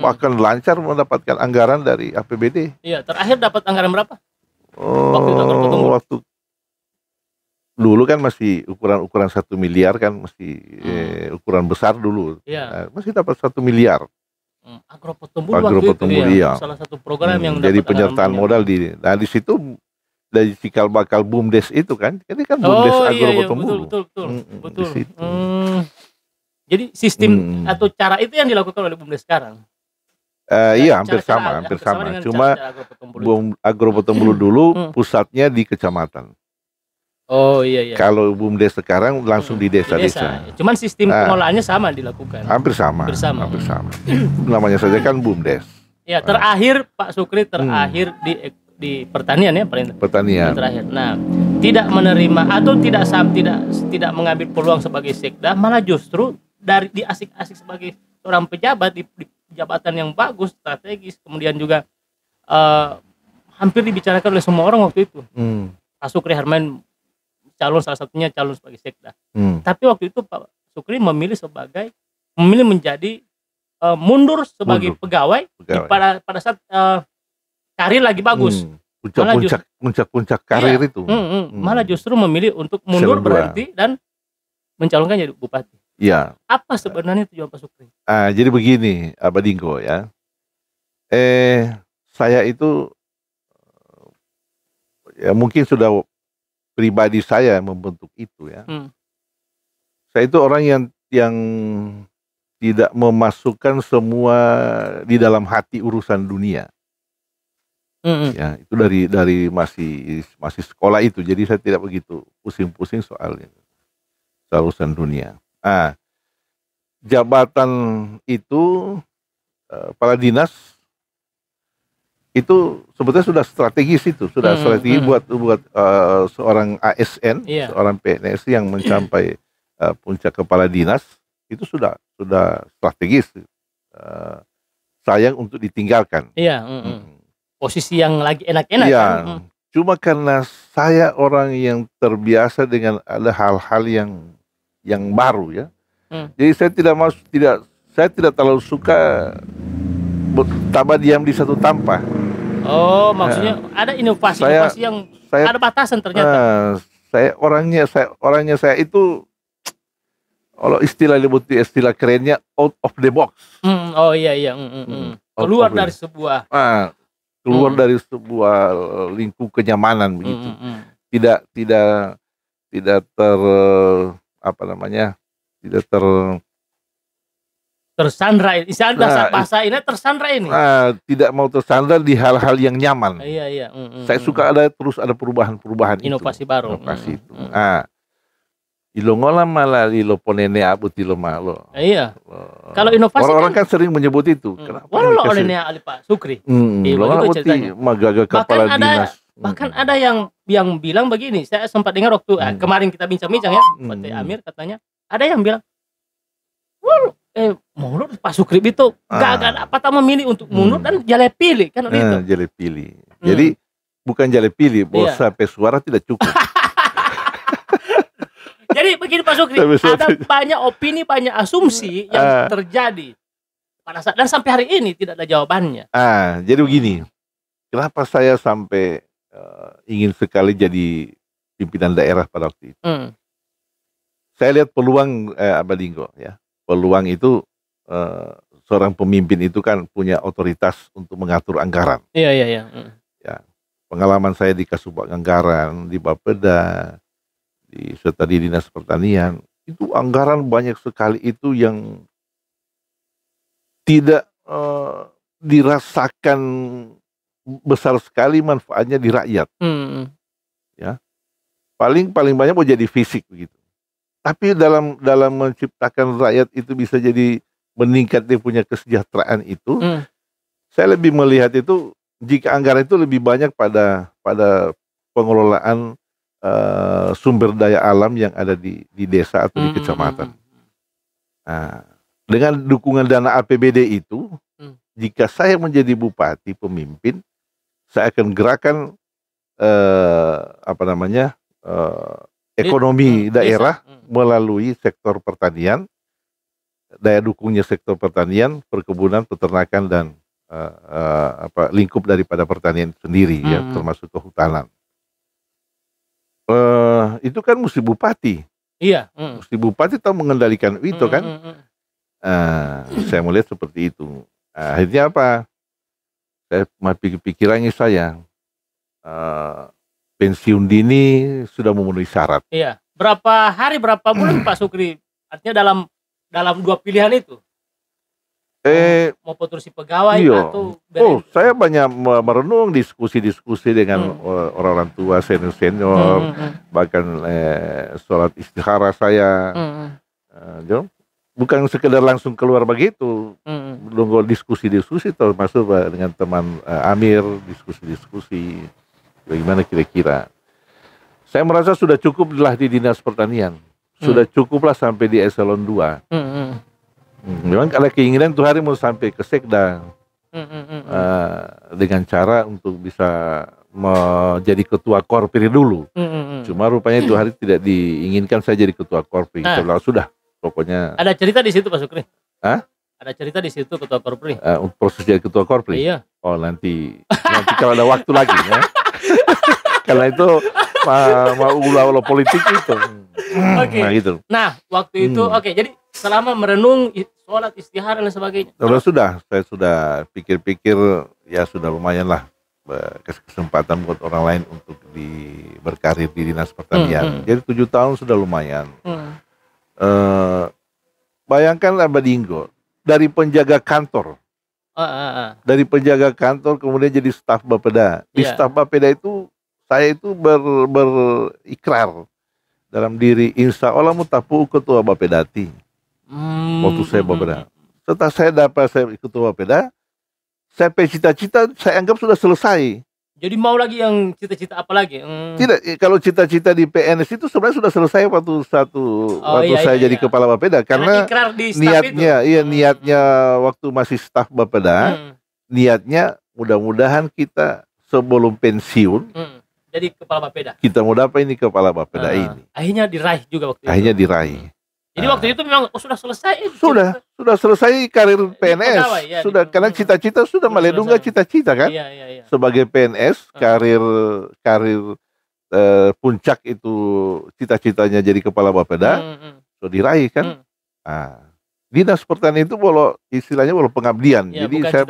Bahkan lancar mendapatkan anggaran dari APBD. Iya, terakhir dapat anggaran berapa? Waktu dulu kan masih ukuran 1 miliar kan masih ukuran besar dulu. Masih dapat 1 miliar. Agro Potong Bulu waktu itu ya. Salah satu program yang jadi penyertaan modal di situ dari cikal bakal BUMDes itu kan. Ini kan BUMDes Agro Potong Bulu. Betul. Jadi sistem atau cara itu yang dilakukan oleh BUMDes sekarang. Iya, hampir sama. Cuma Agro Potong Bulu dulu pusatnya di kecamatan. Oh iya. Kalau BUMDes sekarang langsung di desa-desa. Cuman sistem pengolahannya sama dilakukan. Hampir sama. Namanya saja kan BUMDes. Ya, terakhir Pak Sukri terakhir di pertanian ya, pertanian terakhir. Nah, tidak menerima atau tidak mengambil peluang sebagai sekda, malah justru dari diasik-asik sebagai seorang pejabat di jabatan yang bagus, strategis, kemudian juga hampir dibicarakan oleh semua orang waktu itu. Pak Sukri Harmain salah satunya calon sebagai sekda. Tapi waktu itu Pak Sukri memilih menjadi mundur sebagai pegawai. Pada saat karir lagi bagus. Puncak karir itu. Malah justru memilih untuk mundur berhenti dan mencalonkan jadi bupati. Iya. Apa sebenarnya tujuan Pak Sukri? Jadi begini, Abah Dinggo ya. Saya itu ya mungkin sudah pribadi saya membentuk itu ya. Saya itu orang yang tidak memasukkan semua di dalam hati urusan dunia. Ya, itu dari masih sekolah itu. Jadi saya tidak begitu pusing-pusing soal urusan dunia. Jabatan itu kepala dinas itu sebetulnya sudah strategis itu, strategi buat seorang ASN, seorang PNS yang mencapai puncak kepala dinas itu sudah strategis. Sayang untuk ditinggalkan. Iya. Posisi yang lagi enak-enak. Iya. Cuma karena saya orang yang terbiasa dengan ada hal-hal yang baru ya. Jadi saya tidak terlalu suka tambah diam di satu tempat. Oh, maksudnya ada inovasi yang ada batasan ternyata. Orangnya saya itu kalau istilah kerennya out of the box. Oh iya. Keluar dari sebuah dari sebuah lingkup kenyamanan begitu. Tidak tersandra, istilah bahasa ini tersandra ini. Tidak mau tersandra di hal-hal yang nyaman. Iya. Saya suka terus ada perubahan inovasi baru. Inovasi itu. Ilongola malah ponene abut ilomalo. Iya. Kalau inovasi orang kan sering menyebut itu. Kenapa? Walau olehnya Ali Pak Sukri. Begitu ceritanya. Magaga kepala dinas. Bahkan ada yang bilang begini. Saya sempat dengar waktu kemarin kita bincang-bincang ya, Pak Amir katanya. Ada yang bilang, mundur Pak Sukri itu gak apa tak memilih untuk mundur dan jale pilih kan itu. Jale pilih. Jadi bukan jale pilih, bahwa sampai suara tidak cukup. Jadi begini Pak Sukri, ada banyak opini, banyak asumsi yang terjadi pada saat dan sampai hari ini tidak ada jawabannya. Jadi begini, kenapa saya sampai ingin sekali jadi pimpinan daerah pada waktu itu? Saya lihat peluang Abah Dinggo ya. Peluang itu seorang pemimpin itu kan punya otoritas untuk mengatur anggaran. Iya. Ya, pengalaman saya di Kasubag Anggaran, di Bapeda, serta di Dinas Pertanian, itu anggaran banyak sekali itu yang tidak dirasakan besar sekali manfaatnya di rakyat. Ya, paling banyak mau jadi fisik begitu. Tapi dalam menciptakan rakyat itu bisa jadi meningkat dia punya kesejahteraan itu. Saya lebih melihat itu jika anggaran itu lebih banyak pada pengelolaan sumber daya alam yang ada di desa atau di kecamatan. Dengan dukungan dana APBD itu, jika saya menjadi bupati pemimpin, saya akan gerakan ekonomi daerah melalui sektor pertanian, daya dukungnya sektor pertanian, perkebunan, peternakan dan lingkup daripada pertanian sendiri ya, termasuk kehutanan. Itu kan mesti bupati. Iya. Mesti bupati tahu mengendalikan itu kan. Saya melihat seperti itu. Akhirnya apa? Saya pikirannya saya pensiun dini sudah memenuhi syarat. Iya. Berapa hari, berapa bulan Pak Sukri? Artinya dalam dua pilihan itu. Mau terusin pegawai atau saya banyak merenung, diskusi dengan orang-orang tua senior, bahkan sholat istihara saya. bukan sekedar langsung keluar begitu, belum diskusi-diskusi termasuk dengan teman Amir, diskusi-diskusi bagaimana kira-kira. Saya merasa sudah cukuplah di Dinas Pertanian, sudah cukuplah sampai di eselon 2. Memang ada keinginan tuh hari mau sampai ke Sekda, dengan cara untuk bisa menjadi ketua Korpri dulu. Cuma rupanya itu hari tidak diinginkan saya jadi ketua Korpri. Nah, sudah, pokoknya. Ada cerita di situ Pak Sukri? Hah? Ada cerita di situ ketua Korpri? Proses jadi ketua Korpri? Iya. Oh nanti kalau ada waktu lagi ya. Karena itu mau ulah politik itu. Oke. Nah gitu. Nah waktu itu oke, jadi selama merenung, sholat, istihara dan sebagainya. Saya sudah pikir-pikir ya sudah lumayan lah kesempatan buat orang lain untuk berkarir di Dinas Pertanian. Jadi 7 tahun sudah lumayan. Bayangkan Abadinggo dari penjaga kantor, dari penjaga kantor kemudian jadi staf Bapeda. Di staf Bapeda itu saya itu berikrar dalam diri, insya Allah mau tapu ketua Bapedati. Waktu saya Bapeda. Setelah saya dapat ketua Bapeda, saya cita-cita saya anggap sudah selesai. Jadi mau lagi yang cita-cita apa lagi? Tidak, kalau cita-cita di PNS itu sebenarnya sudah selesai waktu saya jadi kepala Bapeda, karena niatnya itu. Niatnya waktu masih staf Bapeda, niatnya mudah-mudahan kita sebelum pensiun jadi kepala Bapeda. Kita mau dapat ini kepala Bapeda ini. Akhirnya diraih juga waktu itu. Akhirnya diraih. Jadi waktu itu memang sudah selesai. Sudah selesai karir PNS. Sudah karena cita-cita sudah Maledungga cita-cita kan. Iya. Sebagai PNS karir puncak itu cita-citanya jadi kepala Bapeda sudah diraih kan. Dinas Pertanian itu istilahnya pengabdian. Ya, jadi saya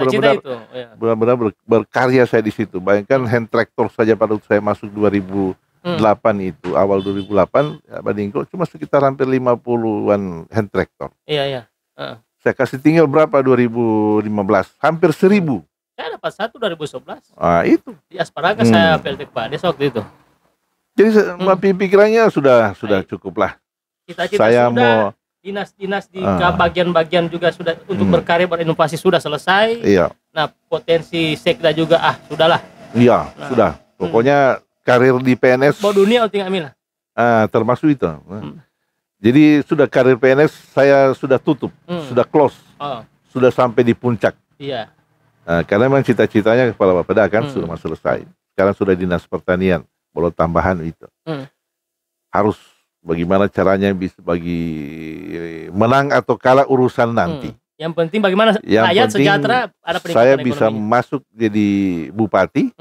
benar-benar berkarya saya di situ. Bayangkan hand tractor saja pada waktu saya masuk 2008 itu, awal 2008 Badingko cuma sekitar hampir 50-an hand tractor. Iya. Saya kasih tinggal berapa 2015? Hampir 1000. Saya dapat 2011. Itu. Di Asparaga saya PLT Kepades waktu itu. Jadi pikirannya sudah cukup lah. Cita-cita saya mau dinas-dinas di bagian-bagian juga sudah untuk berkarya berinovasi sudah selesai. Iya. Nah, potensi Sekda juga sudahlah. Iya, sudah. Pokoknya karir di PNS bawa dunia uting amina. Termasuk itu. Jadi sudah karir PNS saya sudah tutup, sudah close. Sudah sampai di puncak. Iya. Karena memang cita-citanya kepala Bapeda kan sudah selesai. Sekarang sudah Dinas Pertanian, boleh tambahan itu. Harus bagaimana caranya bisa bagi menang atau kalah urusan nanti. Yang penting bagaimana rakyat sejahtera, ada peningkatan saya ekonomi. bisa masuk jadi bupati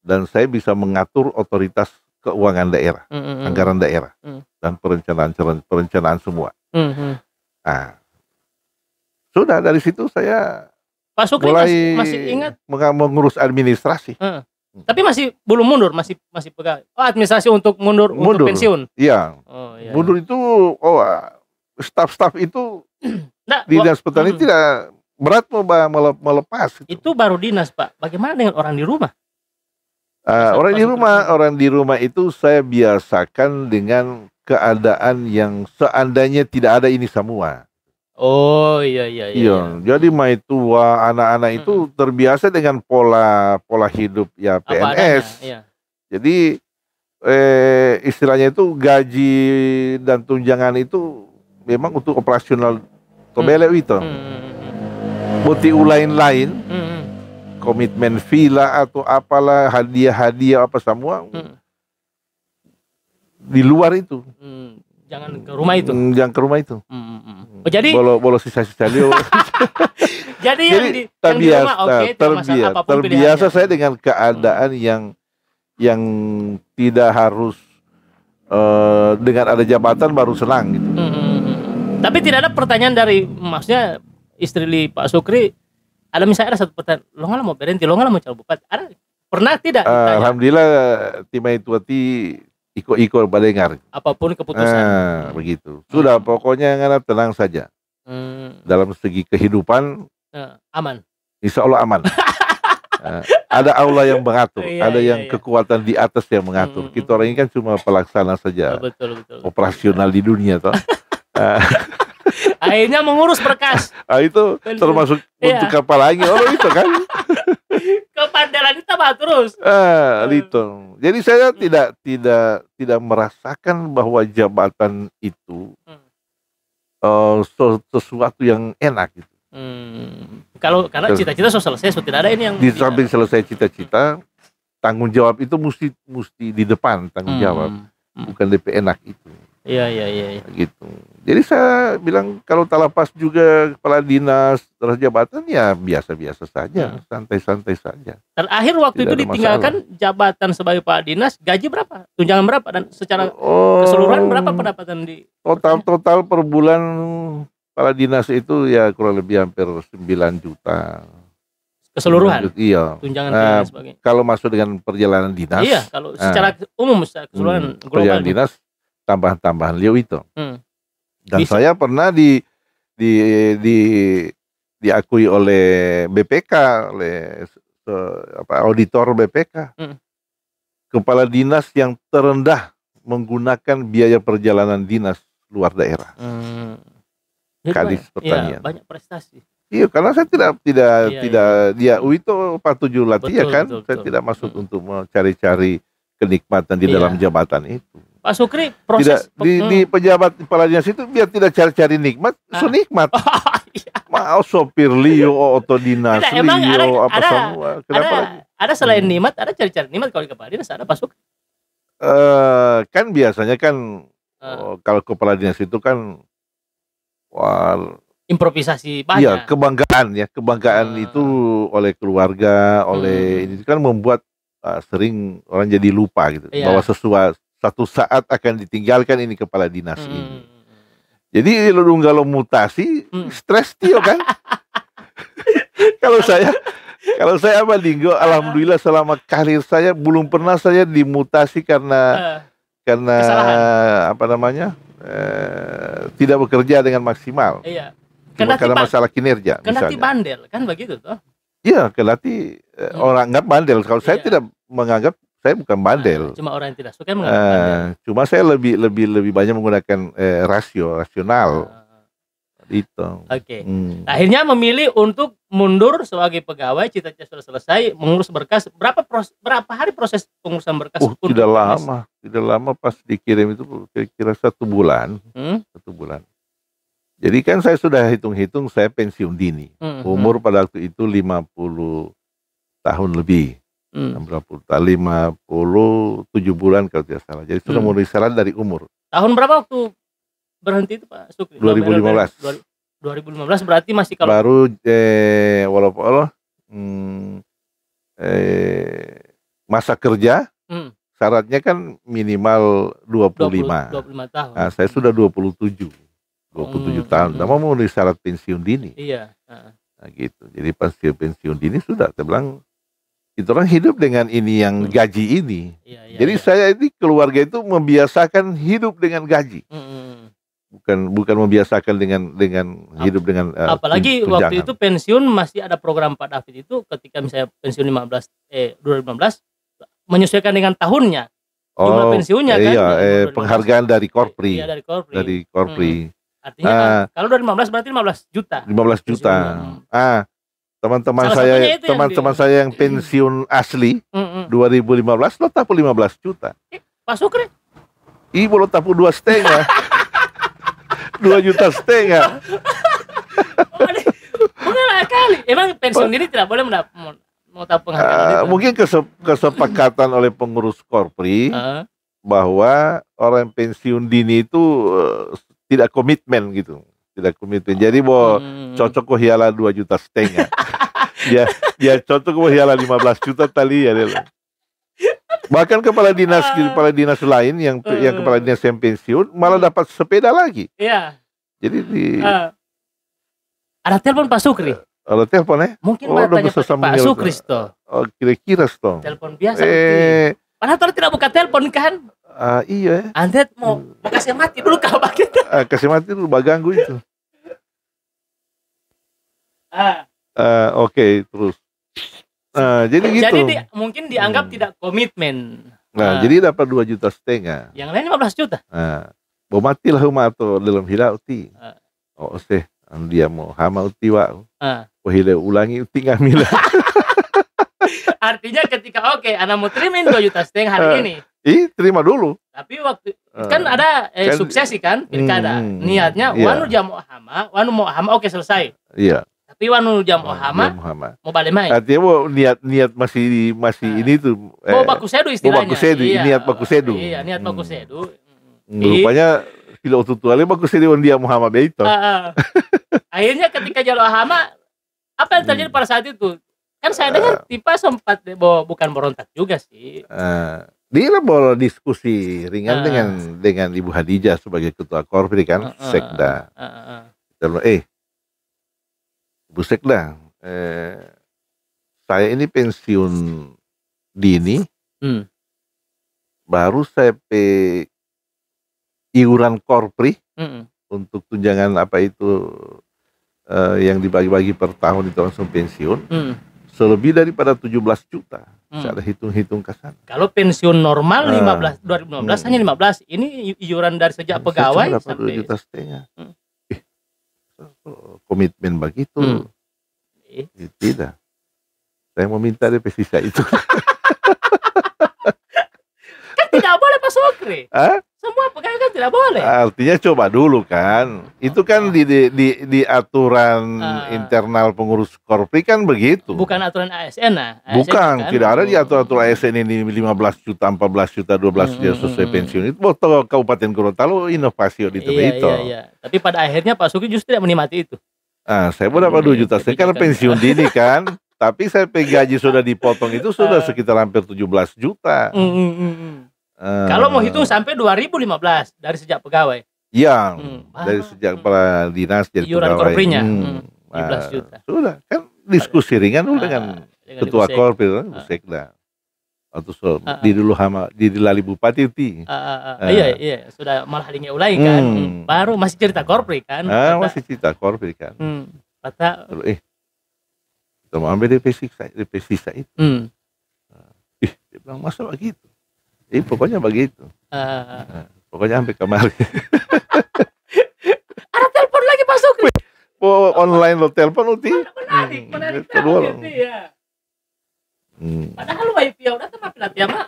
dan saya bisa mengatur otoritas keuangan daerah, anggaran daerah dan perencanaan semua. Sudah dari situ saya Pak Sukri masih ingat mengurus administrasi. Tapi masih belum mundur, masih pegang. Administrasi untuk mundur untuk pensiun. Iya. Mundur itu staf-staf itu di Dinas Pertanian tidak berat melepas. Itu baru dinas, Pak. Bagaimana dengan orang di rumah? Orang di rumah itu saya biasakan dengan keadaan yang seandainya tidak ada ini semua. Oh iya. Jadi tua anak-anak itu terbiasa dengan pola hidup ya PNS. Jadi istilahnya itu gaji dan tunjangan itu memang untuk operasional tobele itu. Boti lain-lain, komitmen villa atau apalah hadiah apa semua di luar itu. Jangan ke rumah itu. Jangan ke rumah itu. Jadi bolo sisa-sisa dia. Jadi terbiasa saya dengan keadaan yang tidak harus dengan ada jabatan baru senang gitu. Tapi tidak ada pertanyaan dari maksudnya istri Pak Sukri. Ada satu pertanyaan, lo nggak mau berhenti, lo nggak mau calon bupati. Ada pernah tidak? Alhamdulillah timai tuati iko badengar. Apapun keputusan. Begitu. Sudah pokoknya ngana tenang saja. Dalam segi kehidupan aman. Insya Allah aman. Ada Allah yang mengatur, ada yang kekuatan di atas yang mengatur. Kita orang ini kan cuma pelaksana saja. Betul. Operasional di dunia toh. Akhirnya mengurus berkas. Itu termasuk untuk kapal lagi itu kan. Kepandelan itu apa terus? Itu. Jadi saya tidak merasakan bahwa jabatan itu sesuatu yang enak gitu. Karena cita-cita sudah selesai, sudah tidak ada ini yang di samping selesai cita-cita, tanggung jawab itu mesti di depan tanggung jawab, bukan DP enak itu. Iya. Gitu. Jadi saya bilang kalau tak lepas juga kepala dinas terus jabatan ya biasa-biasa saja, santai-santai saja. Terakhir waktu itu ditinggalkan jabatan sebagai kepala dinas, gaji berapa? Tunjangan berapa? Dan secara keseluruhan berapa pendapatan di total per bulan kepala dinas itu ya kurang lebih hampir 9 juta. Keseluruhan? Iya. Tunjangan dan sebagainya. Kalau masuk dengan perjalanan dinas. Iya, kalau secara umum secara keseluruhan global. Perjalanan dinas tambahan-tambahan liu itu. Dan saya pernah diakui oleh BPK, oleh auditor BPK. Kepala dinas yang terendah menggunakan biaya perjalanan dinas luar daerah. Kadis Pertanian. Banyak prestasi. Iya, karena saya tidak dia itu 47 Latia kan. Saya tidak masuk untuk mencari-cari kenikmatan di dalam jabatan itu. Pak Sukri, proses di pejabat kepala dinas itu biar tidak cari-cari nikmat, nikmat. Mau sopir Lio, oto dinas Lio, apa semua. Kenapa lagi? Ada selain nikmat, ada cari-cari nikmat kalau di kepala dinas ada Pak Sukri. Kan biasanya kan kalau kepala dinas itu kan improvisasi banyak. Iya, kebanggaan itu oleh keluarga, oleh ini kan membuat sering orang jadi lupa gitu bahwa satu saat akan ditinggalkan ini kepala dinas ini. Jadi kalau mutasi stres tio kan. Kalau saya Linggo, alhamdulillah selama karir saya belum pernah saya dimutasi karena tidak bekerja dengan maksimal. Iya. Karena masalah kinerja. Kendati bandel kan begitu toh? Iya, kendati orang anggap bandel. Kalau saya tidak menganggap saya bukan bandel. Cuma orang yang tidak suka menganggap bandel. Cuma saya lebih banyak menggunakan rasional. Itu. Oke. Akhirnya memilih untuk mundur sebagai pegawai, cita-cita sudah selesai, mengurus berkas. Berapa hari proses pengurusan berkas? Tidak lama pas dikirim itu kira-kira 1 bulan. 1 bulan. Jadi kan saya sudah hitung-hitung saya pensiun dini. Umur pada waktu itu 50 tahun lebih. 57 bulan kalau tidak salah. Jadi sudah mulai salah dari umur. Tahun berapa waktu berhenti itu Pak Sukri? 2015. 2015 berarti masih kalau baru walaupun masa kerja syaratnya kan minimal 25 tahun. Nah, saya sudah 27 tahun. Mau memenuhi syarat pensiun dini. Iya. Nah, gitu. Jadi pas pensiun dini sudah, saya bilang itu orang hidup dengan ini yang gaji ini. Jadi saya ini keluarga itu membiasakan hidup dengan gaji. Bukan membiasakan dengan hidup dengan apalagi waktu itu pensiun masih ada program Pak David itu ketika misalnya pensiun 2015 menyesuaikan dengan tahunnya. Jumlah pensiunnya kan. Iya, penghargaan dari Korpri. Iya, dari Korpri. Artinya kalau 2015 berarti 15 juta. 15 juta. Teman-teman saya yang pensiun asli 2015 lo tapu 15 juta. Pak Sukri? Ibu lo tapu 2,5. 2,5 juta. Mengalah kali. Emang pensiun ini tidak boleh mau tapu penghargaan. Mungkin kesepakatan oleh pengurus Korpri bahwa orang pensiun dini itu tidak komitmen gitu. Tidak komitmen. Jadi cocok kok hiala 2,5 juta. Ya cocok kok hiala 15 juta tali ya. Bahkan kepala dinas lain yang kepala dinas yang pensiun malah dapat sepeda lagi. Iya. Jadi ada telepon Pak Sukri. Ada telepon Mungkin tanya Pak Sukri toh. Oh, kira-kira toh. Telepon biasa. Padahal tadi tidak buka telepon kan? Iya. Anda mau kasih mati dulu kabar kita. Kasih mati dulu baganggu itu. Oke, terus. Jadi gitu. Jadi mungkin dianggap tidak komitmen. Jadi dapat 2,5 juta. Yang lain 15 juta. Mau matilah rumah atau dalam hirauti. Oh sih, dia mau hama utiwa. Wahile ulangi uti ngamila. Artinya ketika anak mau terimain 2,5 juta hari ini. Terima dulu. Tapi waktu kan ada suksesi kan pilkada. Niatnya wanu jam mau hama selesai. Iya. Tapi wanu jam hama mau balik main. Artinya mau niat masih ini tuh. Mau baku sedu istilahnya. Mau baku sedu, niat baku sedu. Iya, niat baku sedu. Rupanya kilo tutualnya baku sedu dia Muhammad Beito. Akhirnya ketika jalur hama, apa yang terjadi pada saat itu? Kan saya dengar Tipa sempat bukan berontak juga sih. Dia boleh diskusi ringan dengan Ibu Hadijah sebagai ketua Korpri kan, Sekda. Ibu Sekda, saya ini pensiun dini, baru saya iuran Korpri untuk tunjangan apa itu yang dibagi-bagi per tahun itu langsung pensiun. Selebih daripada 17 juta. Saya ada hitung-hitung kasar. Kalau pensiun normal 2015 hanya 15. Ini iuran dari sejak pegawai sampai 2,5 juta. Komitmen begitu. Tidak. Saya mau minta DP sisa itu. Kan tidak boleh Pak Sukri. Semua pegawai kan tidak boleh. Artinya coba dulu kan. Itu kan di aturan internal pengurus Korpri kan begitu. Bukan aturan ASN Bukan, kan? Tidak ada di aturan ASN ini 15 juta, 14 juta, 12 juta sesuai pensiun. Itu foto Kabupaten Gorontalo inovasi di itu. Iya. Tapi pada akhirnya Pak Sukri justru tidak menikmati itu. Saya mau dapat 2 juta karena pensiun dini kan. Tapi saya gaji sudah dipotong itu sudah sekitar hampir 17 juta. Kalau mau hitung sampai 2015 dari sejak pegawai. Iya, dari sejak para dinas jadi iuran pegawai. Korprinya 17 juta. Sudah, kan diskusi ringan dengan ketua Korpri Bu Sekda. Atau di dulu di Lali Bupati itu. Iya, sudah malah ulai kan. Baru masih cerita Korpri kan. Masih cerita Korpri kan. Kata kita mau ambil DP sisa itu. Dia bilang masa begitu. Pokoknya begitu. Pokoknya sampai kemarin. Ada telepon lagi Pak Sukri. Online lo telepon uti. Menarik kedua loh. Ya. Padahal wifi udah teman pelatihan Mak.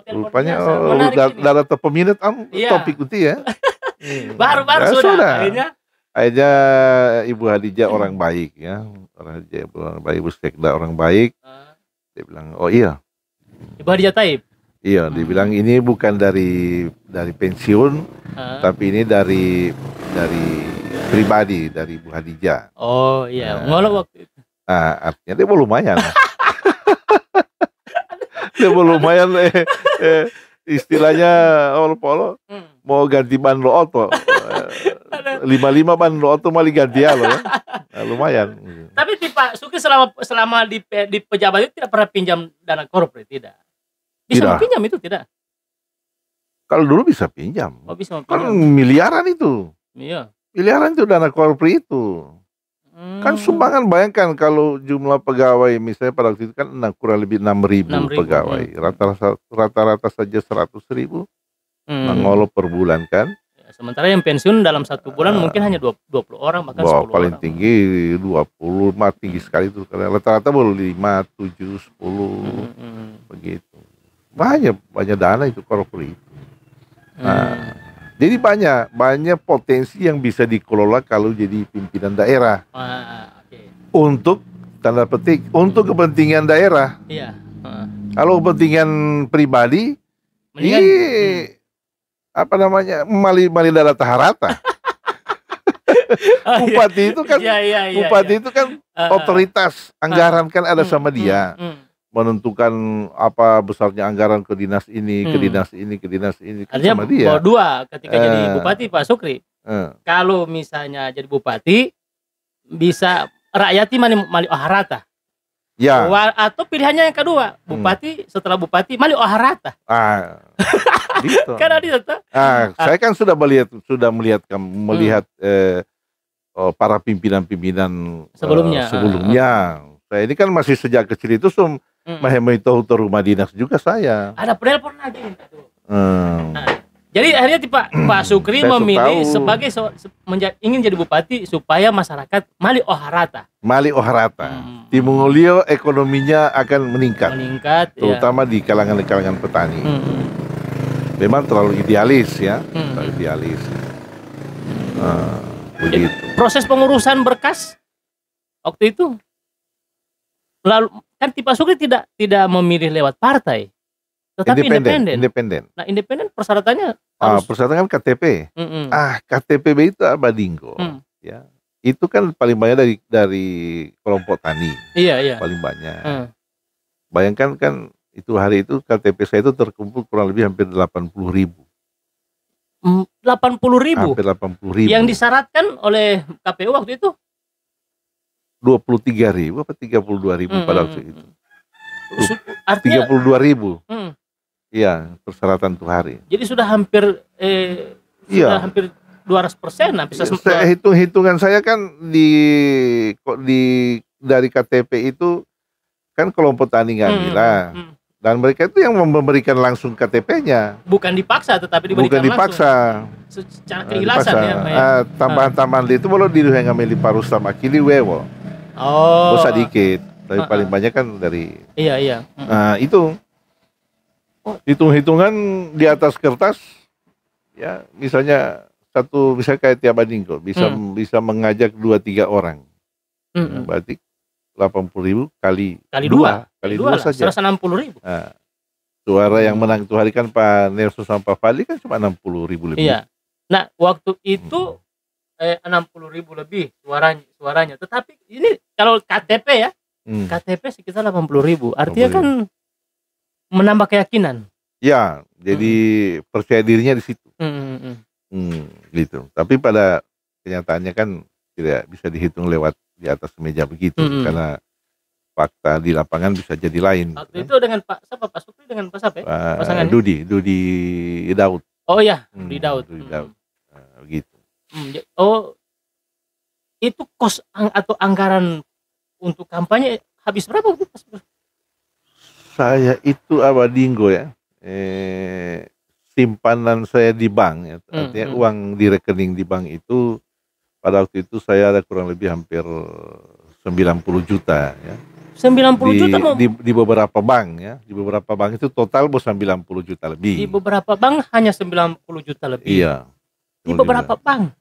Rupanya udah peminat topik uti ya. Baru sudah. Akhirnya Ibu Hadijah orang baik ya. Orang baik, Bu Sekda orang baik. Dia bilang, oh iya. Ibu Hadijah Taib. Iya, dibilang ini bukan dari pensiun, tapi ini dari pribadi dari Bu Hadijah. Oh iya, ngolok waktu itu. Artinya dia mau lumayan. Dia mau lumayan istilahnya polo mau ganti ban lo oto. 55 ban lo oto malah ganti lo ya. Lumayan. Tapi Pak Sukri selama di pejabat itu tidak pernah pinjam dana korporat, tidak? Bisa pinjam itu tidak? Kalau dulu bisa pinjam. Oh, bisa pinjam. Kan miliaran itu. Iya. Miliaran itu dana korpri itu. Kan sumbangan, bayangkan kalau jumlah pegawai misalnya pada waktu itu kan kurang lebih 6.000 pegawai. Rata-rata saja 100.000. Mangolo per bulan kan. Sementara yang pensiun dalam satu bulan mungkin hanya 20 orang bahkan 10 paling orang. Tinggi 20, tinggi sekali itu. Rata-rata baru 5, 7, 10 begitu. Banyak dana itu korpri. Jadi banyak potensi yang bisa dikelola kalau jadi pimpinan daerah. Untuk tanda petik untuk kepentingan daerah. Iya. Kalau kepentingan pribadi, mali dana taharata. Bupati itu kan, itu kan otoritas anggaran kan ada sama dia. Menentukan apa besarnya anggaran ke dinas ini, ke dinas ini, ke dinas ini. Artinya dua ketika jadi bupati Pak Sukri. Kalau misalnya jadi bupati bisa rakyati mali oharata. Ya. Atau pilihannya yang kedua, bupati setelah bupati mali oharata. Gitu. Kan ada itu. Saya kan sudah melihat para pimpinan sebelumnya. Saya ini kan masih sejak kecil itu Mahemai tahu rumah dinas juga saya. Ada penelpon lagi. Jadi akhirnya Pak Sukri memilih sebagai ingin jadi bupati supaya masyarakat Mali Oharata. Mali Oharata. Timongolio ekonominya akan meningkat. Terutama di kalangan petani. Memang terlalu idealis ya. Terlalu idealis. Begitu. Proses pengurusan berkas waktu itu, lalu kan Pak Sukri tidak memilih lewat partai, tetapi independen. Nah, independen persyaratannya persyaratan kan KTP. KTP itu Badinggo. Ya. Itu kan paling banyak dari kelompok tani. Iya. Paling banyak. Bayangkan kan itu hari itu KTP saya itu terkumpul kurang lebih hampir 80.000. 80.000? Hampir 80.000. Yang disyaratkan oleh KPU waktu itu? 23.000 apa 32.000 pada waktu itu. Artinya 32.000. Iya, persyaratan tuh hari. Jadi sudah hampir sudah hampir 200%. Hitungan saya kan dari KTP itu kan kelompok tani Ngamila. Dan mereka itu yang memberikan langsung KTP-nya. Bukan dipaksa, tetapi diberikan dipaksa. Langsung. Secara keikhlasan ya. Tambahan-tambahan itu kalau di Ngamili Parustam Akili wewo. Sedikit, tapi paling banyak kan dari. Iya. Itu. Hitung-hitungan di atas kertas, ya misalnya kayak Tia Badinggo bisa mengajak 2-3 orang, berarti 80.000 kali dua saja. 160.000. Suara yang menang itu hari kan Pak Nelson sama Pak Fadli kan cuma 60.000 lebih. Iya. Nah waktu itu 60.000 lebih suaranya. Tetapi ini kalau KTP ya, KTP sekitar 80.000. Artinya kan menambah keyakinan. Ya, jadi percaya dirinya di situ. Gitu. Tapi pada kenyataannya kan tidak bisa dihitung lewat di atas meja begitu, karena fakta di lapangan bisa jadi lain. Waktu itu dengan Pak Sukri dengan Pak siapa ya? Pasangannya? Dudi Daud. Oh ya, Dudi Daud. Begitu. Itu kos atau anggaran untuk kampanye habis berapa waktu itu? Saya itu Badinggo ya, simpanan saya di bank ya, artinya uang di rekening di bank itu pada waktu itu saya ada kurang lebih hampir 90 juta ya. 90 juta di beberapa bank ya, di beberapa bank itu total 90 juta lebih. Di beberapa bank hanya 90 juta lebih. Iya. Di beberapa bank.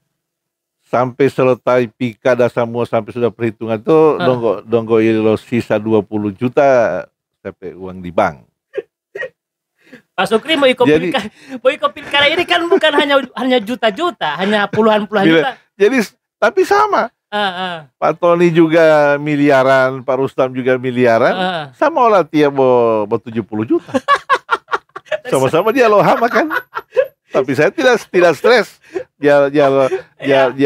Sampai selesai pikada semua sampai sudah perhitungan itu donggo ilo sisa 20 juta sampai uang di bank. Pak Sukri mau ikut pilkada ini kan bukan hanya juta-juta, hanya puluhan juta. Jadi tapi sama. Pak Tony juga miliaran, Pak Rustam juga miliaran, sama olah dia mau 70 juta. Sama-sama dia lohama kan. Tapi saya tidak stres. Dia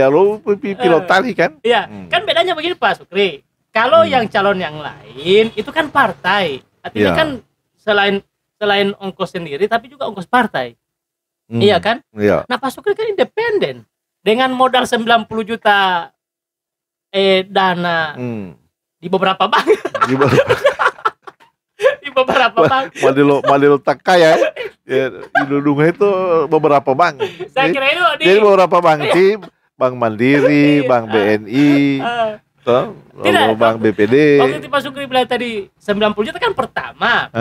lo pilot tali kan. Iya, kan bedanya begini Pak Sukri. Kalau yang calon yang lain itu kan partai. Artinya kan selain ongkos sendiri tapi juga ongkos partai. Iya kan? Iya. Nah Pak Sukri kan independen. Dengan modal 90 juta dana di beberapa bank. Di beberapa bank. Madelo tak kaya ya. Di Dudungnya itu beberapa bank. Saya kira itu jadi beberapa bank sih, Bank Mandiri, Bank BNI, Bank BPD. Waktu itu Pak Sukri bilang tadi 90 juta kan pertama.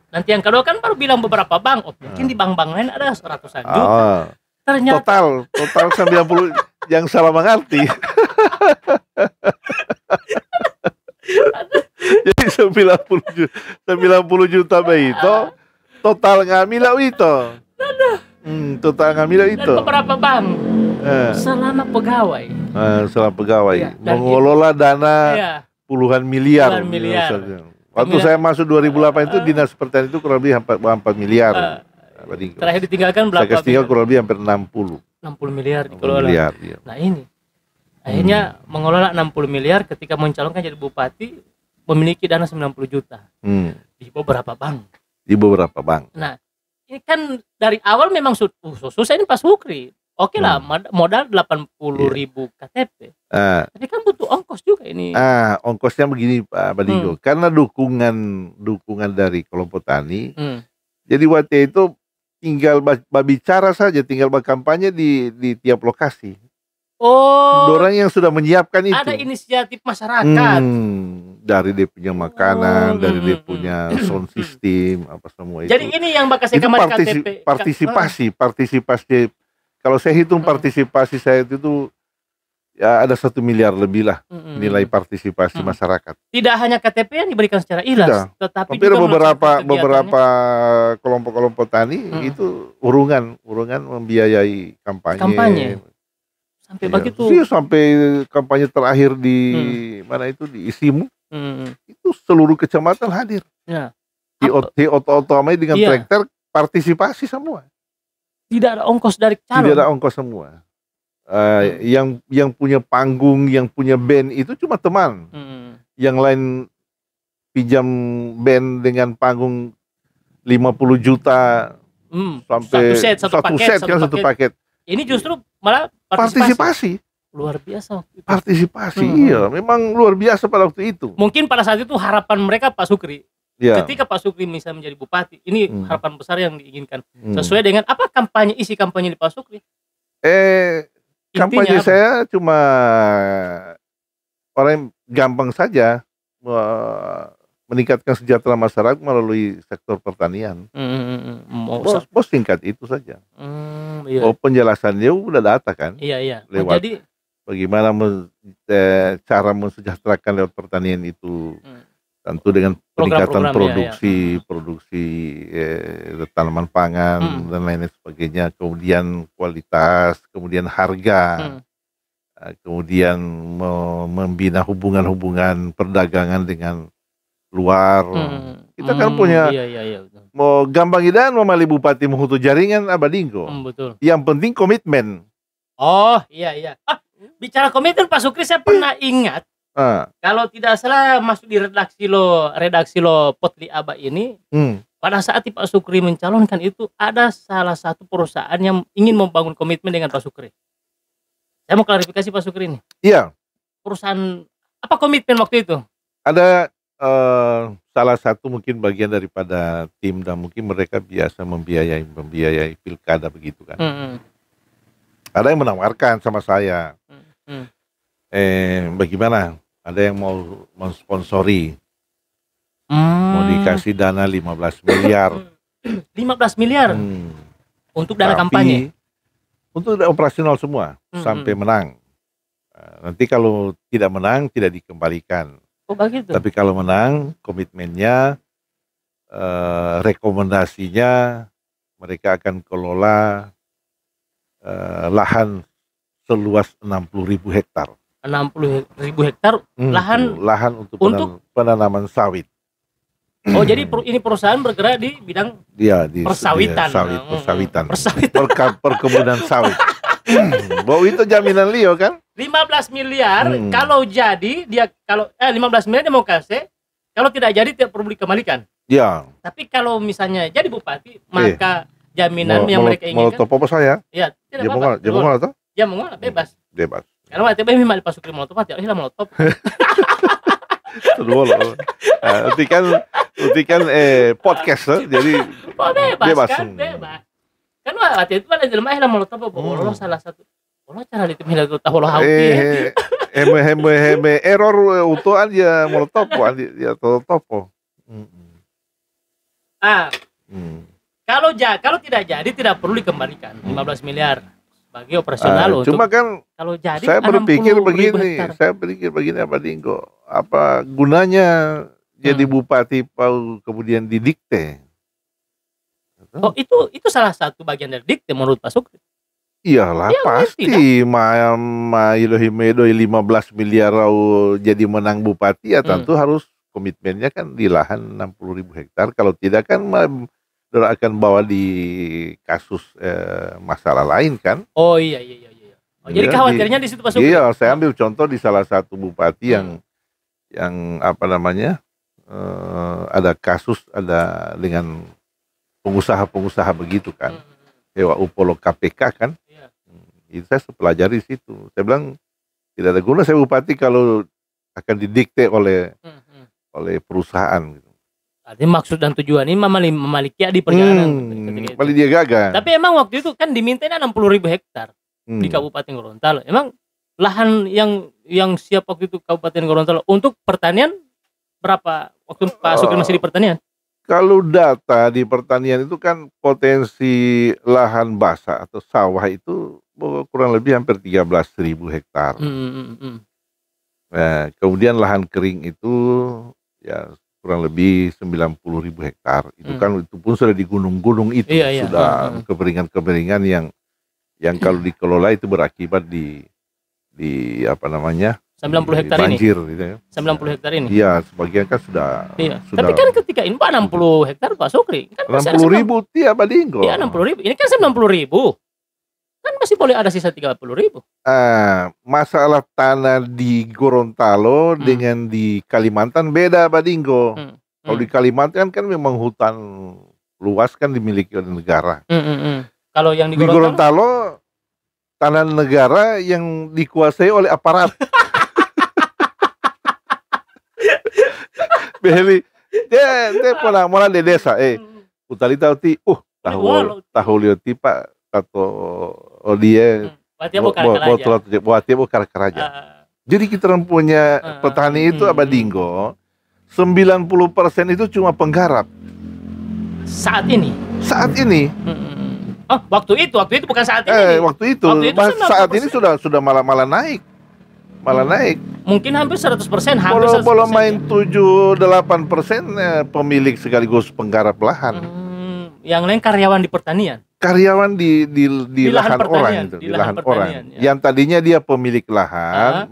Nanti yang kedua kan baru bilang beberapa bank. Mungkin di bank-bank lain ada ratusan juta. Ternyata total 90 yang salah mengerti. Jadi 90 juta itu total ngamila itu. Total ngamila itu. Dan beberapa bank. Selama pegawai. Selama pegawai. Mengelola dana puluhan miliar. Waktu saya masuk 2008 itu dinas pertanian itu kurang lebih 4 miliar. Terakhir ditinggalkan berapa? Saya tinggal kurang lebih hampir 60 miliar dikelola. Iya. Nah ini akhirnya mengelola 60 miliar ketika mencalonkan jadi bupati memiliki dana 90 juta di beberapa bank. Nah ini kan dari awal memang susah ini Pak Sukri. Oke lah, modal 80.000 KTP. Tapi kan butuh ongkos juga ini. Ongkosnya begini Pak Badinggo, karena dukungan dari kelompok tani. Jadi waktu itu tinggal bicara saja, tinggal berkampanye di tiap lokasi. Oh. Orang yang sudah menyiapkan itu. Ada inisiatif masyarakat. Dari dia punya makanan, dari dia punya sound system, apa semua itu. Jadi ini yang bakal saya KTP. Partisipasi. Kalau saya hitung partisipasi saya itu ya ada 1 miliar lebih lah nilai partisipasi masyarakat. Tidak hanya KTP yang diberikan secara ikhlas, tetapi juga beberapa kelompok-kelompok tani itu urungan membiayai kampanye. Sampai begitu. Iya, sampai kampanye terakhir di mana itu di Isimu. Itu seluruh kecamatan hadir. Ya. Di otomai dengan traktor partisipasi semua. Tidak ada ongkos dari calon. Tidak ada ongkos semua. Yang punya panggung, yang punya band itu cuma teman. Yang lain pinjam band dengan panggung 50 juta sampai satu paket. Ini justru malah partisipasi. Luar biasa. Partisipasi, iya, memang luar biasa pada waktu itu. Mungkin pada saat itu harapan mereka Pak Sukri. Ya. Ketika Pak Sukri misalnya menjadi bupati, ini harapan besar yang diinginkan. Sesuai dengan apa isi kampanye di Pak Sukri? Kampanye saya cuma orang yang gampang saja meningkatkan sejahtera masyarakat melalui sektor pertanian. Bos singkat itu saja. Iya. Penjelasannya udah data kan. Iya. Lewat bagaimana cara mensejahterakan lewat pertanian itu. Tentu dengan peningkatan produksi tanaman pangan dan lain sebagainya, kemudian kualitas, kemudian harga, kemudian membina hubungan perdagangan dengan luar. Kita kan punya mau gampang idan memali bupati muhutu jaringan Abadinggo. Betul. Yang penting komitmen. Oh iya. Bicara komitmen Pak Sukri, saya pernah ingat. Kalau tidak salah masuk di redaksi lo Potli Aba ini, pada saat Pak Sukri mencalonkan itu ada salah satu perusahaan yang ingin membangun komitmen dengan Pak Sukri. Saya mau klarifikasi Pak Sukri ini. Iya. Perusahaan apa komitmen waktu itu? Ada salah satu mungkin bagian daripada tim dan mungkin mereka biasa membiayai pilkada begitu kan. Ada yang menawarkan sama saya. Bagaimana? Ada yang mau mensponsori, mau dikasih dana 15 miliar. 15 miliar? Untuk dana kampanye? Untuk operasional semua, sampai menang. Nanti kalau tidak menang, tidak dikembalikan. Oh begitu? Tapi kalau menang, komitmennya, rekomendasinya, mereka akan kelola lahan seluas 60.000 hektar. 60.000 hektar lahan untuk penanaman sawit. Oh jadi ini perusahaan bergerak di bidang persawitan. Perkebunan sawit. Bahwa itu jaminan Leo kan? 15 miliar kalau jadi dia 15 miliar dia mau kasih, kalau tidak jadi tidak perlu dikembalikan. Ya. Tapi kalau misalnya jadi bupati maka jaminan yang mereka inginkan. Mau topo saya? Ya, tidak apa-apa. Dia mau bebas. Karena waktu itu memang Pak Sukri mau topat, ya hilang mau top. Nanti kan podcast jadi bebas. Kan waktu itu ada jelema hilang mau top, Allah salah satu. Allah cara itu hilang tahu Allah hauti. Heme error utuhan ya mau top, dia topo. Kalau tidak jadi tidak perlu dikembalikan 15 miliar. Bagi operasional cuma kan kalau jadi saya berpikir begini Abadinggo, apa gunanya jadi bupati kemudian didikte? Oh itu salah satu bagian dari dikte menurut Pak Sukri. Iyalah pasti Ilohimedo 15 miliar jadi menang bupati ya tentu harus komitmennya kan di lahan 60.000 hektar, kalau tidak kan akan bawa di kasus masalah lain kan? Oh iya. Jadi khawatirnya di situ Pak Sukri. Iya, saya ambil contoh di salah satu bupati yang apa namanya ada kasus dengan pengusaha begitu kan, Dewa Upolo KPK kan? Itu saya pelajari di situ. Saya bilang tidak ada guna saya bupati kalau akan didikte oleh perusahaan gitu. Artinya maksud dan tujuan ini memiliki di perjalanan. Paling dia gagal. Tapi emang waktu itu kan dimintanya 60.000 hektar di Kabupaten Gorontalo. Emang lahan yang siap waktu itu Kabupaten Gorontalo untuk pertanian berapa waktu Pak Sukri masih di pertanian? Kalau data di pertanian itu kan potensi lahan basah atau sawah itu kurang lebih hampir 13.000 hektar. Nah, kemudian lahan kering itu ya kurang lebih 90.000 hektar. Itu kan itu pun sudah di gunung-gunung itu sudah keberingan-keberingan yang kalau dikelola itu berakibat di apa namanya? 90 hektar banjir, ini. Gitu ya. 90 hektar ini. Iya, sebagian kan sudah. Iya. Tapi kan ketika ini Pak 60 hektar Pak Sukri kan 60.000 tiap Badinggo. Iya 60.000. Ini kan 90.000. Kan masih boleh ada sisa 30.000. Masalah tanah di Gorontalo dengan di Kalimantan beda Badinggo. Kalau di Kalimantan kan memang hutan luas kan dimiliki oleh negara. Kalau yang di Gorontalo tanah negara yang dikuasai oleh aparat. Beli dia pernah mulai di desa utali tahu ti tahu lihat ti Pak atau dia buat dia bukan keraja. Jadi kita punya petani itu Badinggo 90% itu cuma penggarap. Saat ini. Oh, waktu itu bukan saat ini. Waktu itu saat ini sudah malah naik. Mungkin hampir 100%, Kalau main 7-8% pemilik sekaligus penggarap lahan. Yang lain karyawan di pertanian. Karyawan di lahan orang itu, di lahan orang. Ya. Yang tadinya dia pemilik lahan,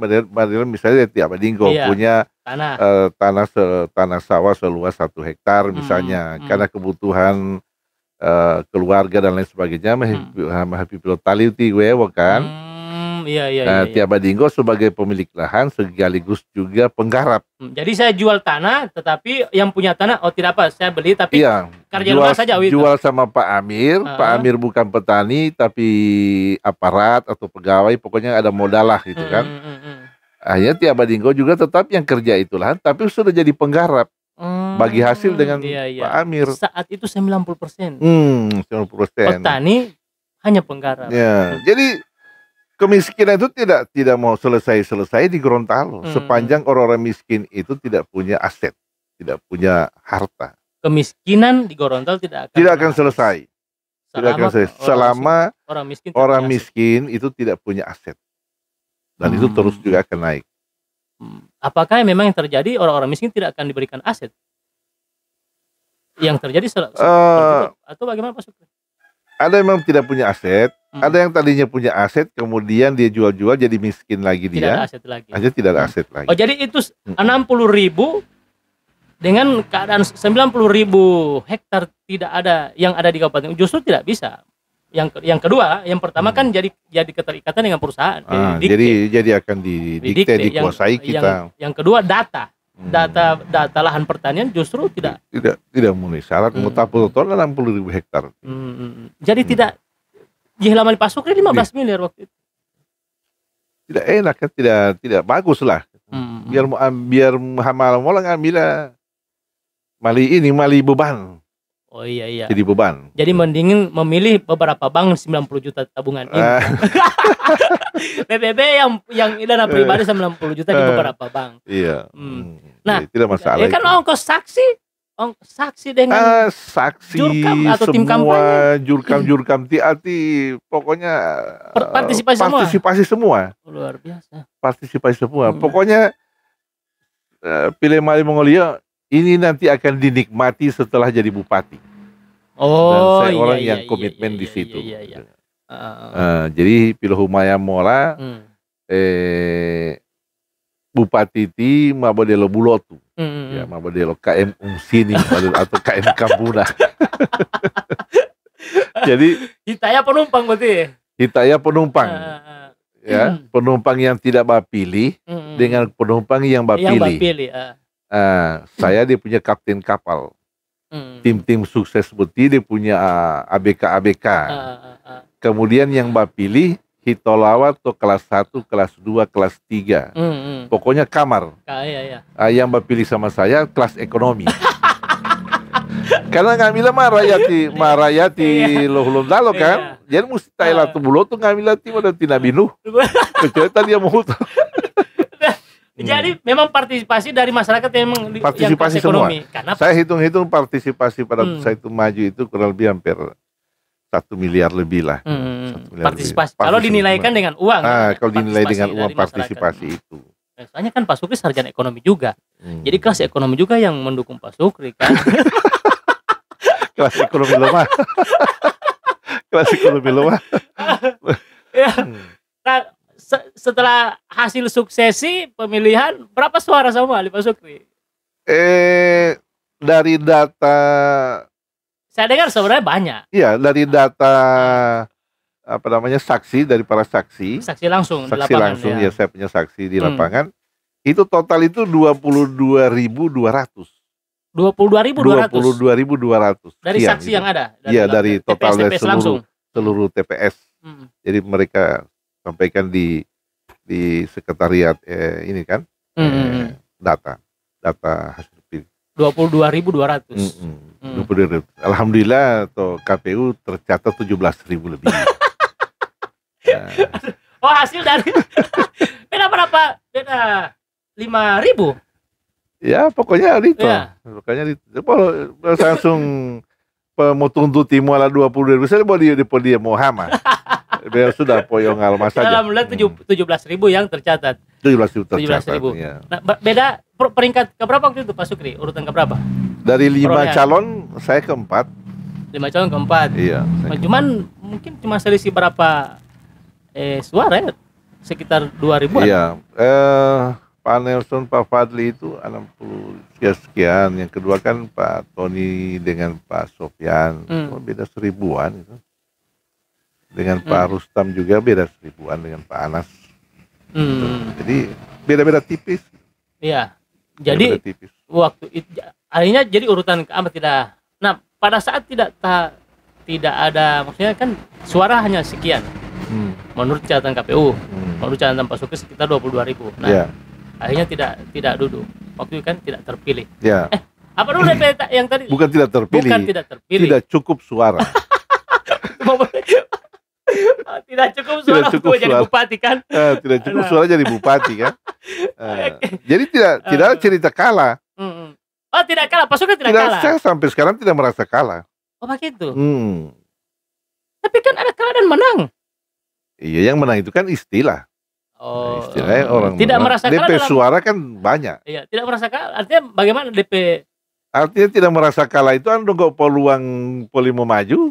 misalnya tiap Badinggo punya tanah sawah seluas 1 hektar misalnya, karena kebutuhan keluarga dan lain sebagainya, mahipilo tali ti kan. Tiap Badinggo sebagai pemilik lahan sekaligus juga penggarap. Jadi saya jual tanah, tetapi yang punya tanah tidak apa, saya beli tapi kerja rumah saja. Jual sama Pak Amir. Pak Amir bukan petani tapi aparat atau pegawai, pokoknya ada modal lah gitu kan. Akhirnya tiap Badinggo juga tetap yang kerja itu lahan, tapi sudah jadi penggarap. Bagi hasil dengan Pak Amir. Saat itu 90%. 90%. Petani hanya penggarap. Ya, jadi kemiskinan itu tidak mau selesai di Gorontalo sepanjang orang-orang miskin itu tidak punya aset, tidak punya harta. Kemiskinan di Gorontalo tidak akan selesai. Selama orang miskin itu tidak punya aset. Dan itu terus juga akan naik. Apakah memang yang terjadi orang-orang miskin tidak akan diberikan aset? Yang terjadi atau bagaimana Pak Sukri? Ada yang memang tidak punya aset, ada yang tadinya punya aset, kemudian dia jual-jual jadi miskin lagi dia. Tidak ada aset lagi. Tidak ada aset lagi. Oh, jadi itu 60.000 dengan keadaan 90.000 hektar tidak ada yang ada di kabupaten, justru tidak bisa. Yang kedua, yang pertama kan jadi keterikatan dengan perusahaan. Jadi akan didikte, dikuasai kita. Yang kedua data lahan pertanian justru tidak memenuhi syarat. Mutapu total 60.000 hektar. Jadi tidak halaman Pak Sukri 15 miliar waktu itu. Tidak enak kan, tidak bagus lah. Biar hamal molang ambil mali beban. Oh iya. Jadi beban. Jadi mendingin memilih beberapa bank 90 juta tabungan ini. PBB yang dana pribadi 90 juta di beberapa bank. Iya. Nah, tidak masalah. Ya kan ongkos saksi dengan saksi jurkam atau tim kampanye. Jurkam tiati pokoknya partisipasi semua. Luar biasa. Partisipasi semua. Pokoknya pilih Mali Mongolia ini nanti akan dinikmati setelah jadi bupati. Dan saya orang yang komitmen di situ. Jadi pilih Humaya Mora, bupati ti mabodelo bulotu, ya mabodelo KM Ungsini atau KM Kambuna. Jadi Hitaya penumpang berarti. Hitaya penumpang. Ya, penumpang yang tidak pilih dengan penumpang yang pilih. Saya dia punya kapten kapal. Tim-tim sukses seperti dia punya ABK. Kemudian yang pilih hitolawat atau kelas 1, kelas 2, kelas 3. Pokoknya kamar. Yang pilih sama saya kelas ekonomi. Karena ngamila marayati lohulun dalo kan. Jadi mesti Thailand tu bulo tu ngamila ti pada tina binu. Kecuali tadi yang mau. Jadi memang partisipasi dari masyarakat yang partisipasi yang ekonomi. Semua. Karena saya hitung-hitung partisipasi pada saya itu maju itu kurang lebih hampir 1 miliar lebih lah. Partisipasi. Kalau dinilaikan dengan uang. Kalau dinilai dengan uang partisipasi itu. Soalnya kan Pak Sukri sarjana ekonomi juga. Jadi kelas ekonomi juga yang mendukung Pak Sukri kan. Kelas ekonomi lemah. Kelas ekonomi lemah. Ya. Nah, setelah hasil suksesi pemilihan, berapa suara sama Ali Pak Sukri? Dari data saya dengar sebenarnya banyak. Iya, dari data saksi dari para saksi langsung di lapangan, ya saya punya saksi di lapangan. Itu total itu 22.200. 22.200 dari sekian, saksi gitu. yang ada. Iya, dari total dari langsung. seluruh TPS. Jadi mereka sampaikan di sekretariat ini kan data hasil pilih 22.200. 22.000. Alhamdulillah atau KPU tercatat 17.000 lebih. Oh, hasil dari beda berapa? Beda 5.000. Ya pokoknya itu. Ya. Pokoknya itu. Kalau langsung pemutung timu ala 20.000 saya mau dia mau hama. Biar sudah poyong almas saja. Alhamdulillah 17.000 yang tercatat. 17.000 tercatat. 17.000. Ya. Nah, beda peringkat keberapa waktu itu Pak Sukri? Urutan keberapa? Dari 5 calon saya keempat. 5 calon keempat. Iya. Cuman mungkin cuma selisih berapa suara ya? Sekitar 2.000-an. Iya. Pak Nelson, Pak Fadli itu 60 sekian. Yang kedua kan Pak Tony dengan Pak Sofyan. Beda 1.000-an itu. Dengan Pak Rustam juga beda 1.000-an dengan Pak Anas. Jadi beda-beda tipis. Iya. Jadi tipis. Waktu itu akhirnya jadi urutan keempat tidak. Nah, pada saat tidak ada, maksudnya kan suara hanya sekian. Menurut catatan KPU, menurut catatan Pak Sukri sekitar 22.000. Nah, akhirnya tidak duduk. Waktu itu kan tidak terpilih. Ya. Apa dulu DP yang tadi? Bukan tidak terpilih. Bukan tidak terpilih. Tidak cukup suara. Tidak cukup suara untuk jadi bupati kan? Tidak cukup suara jadi bupati kan? Jadi tidak cerita kalah. Oh, tidak kalah, Pak Sukri tidak kalah. Saya sampai sekarang tidak merasa kalah. Oh, begitu. Tapi kan ada kalah dan menang. Iya, yang menang itu kan istilah. Oh, istilahnya orang tidak merasa kalah. DP suara kan banyak. Iya, tidak merasa kalah. Artinya bagaimana DP? Artinya tidak merasa kalah itu nunggu peluang poli mau maju.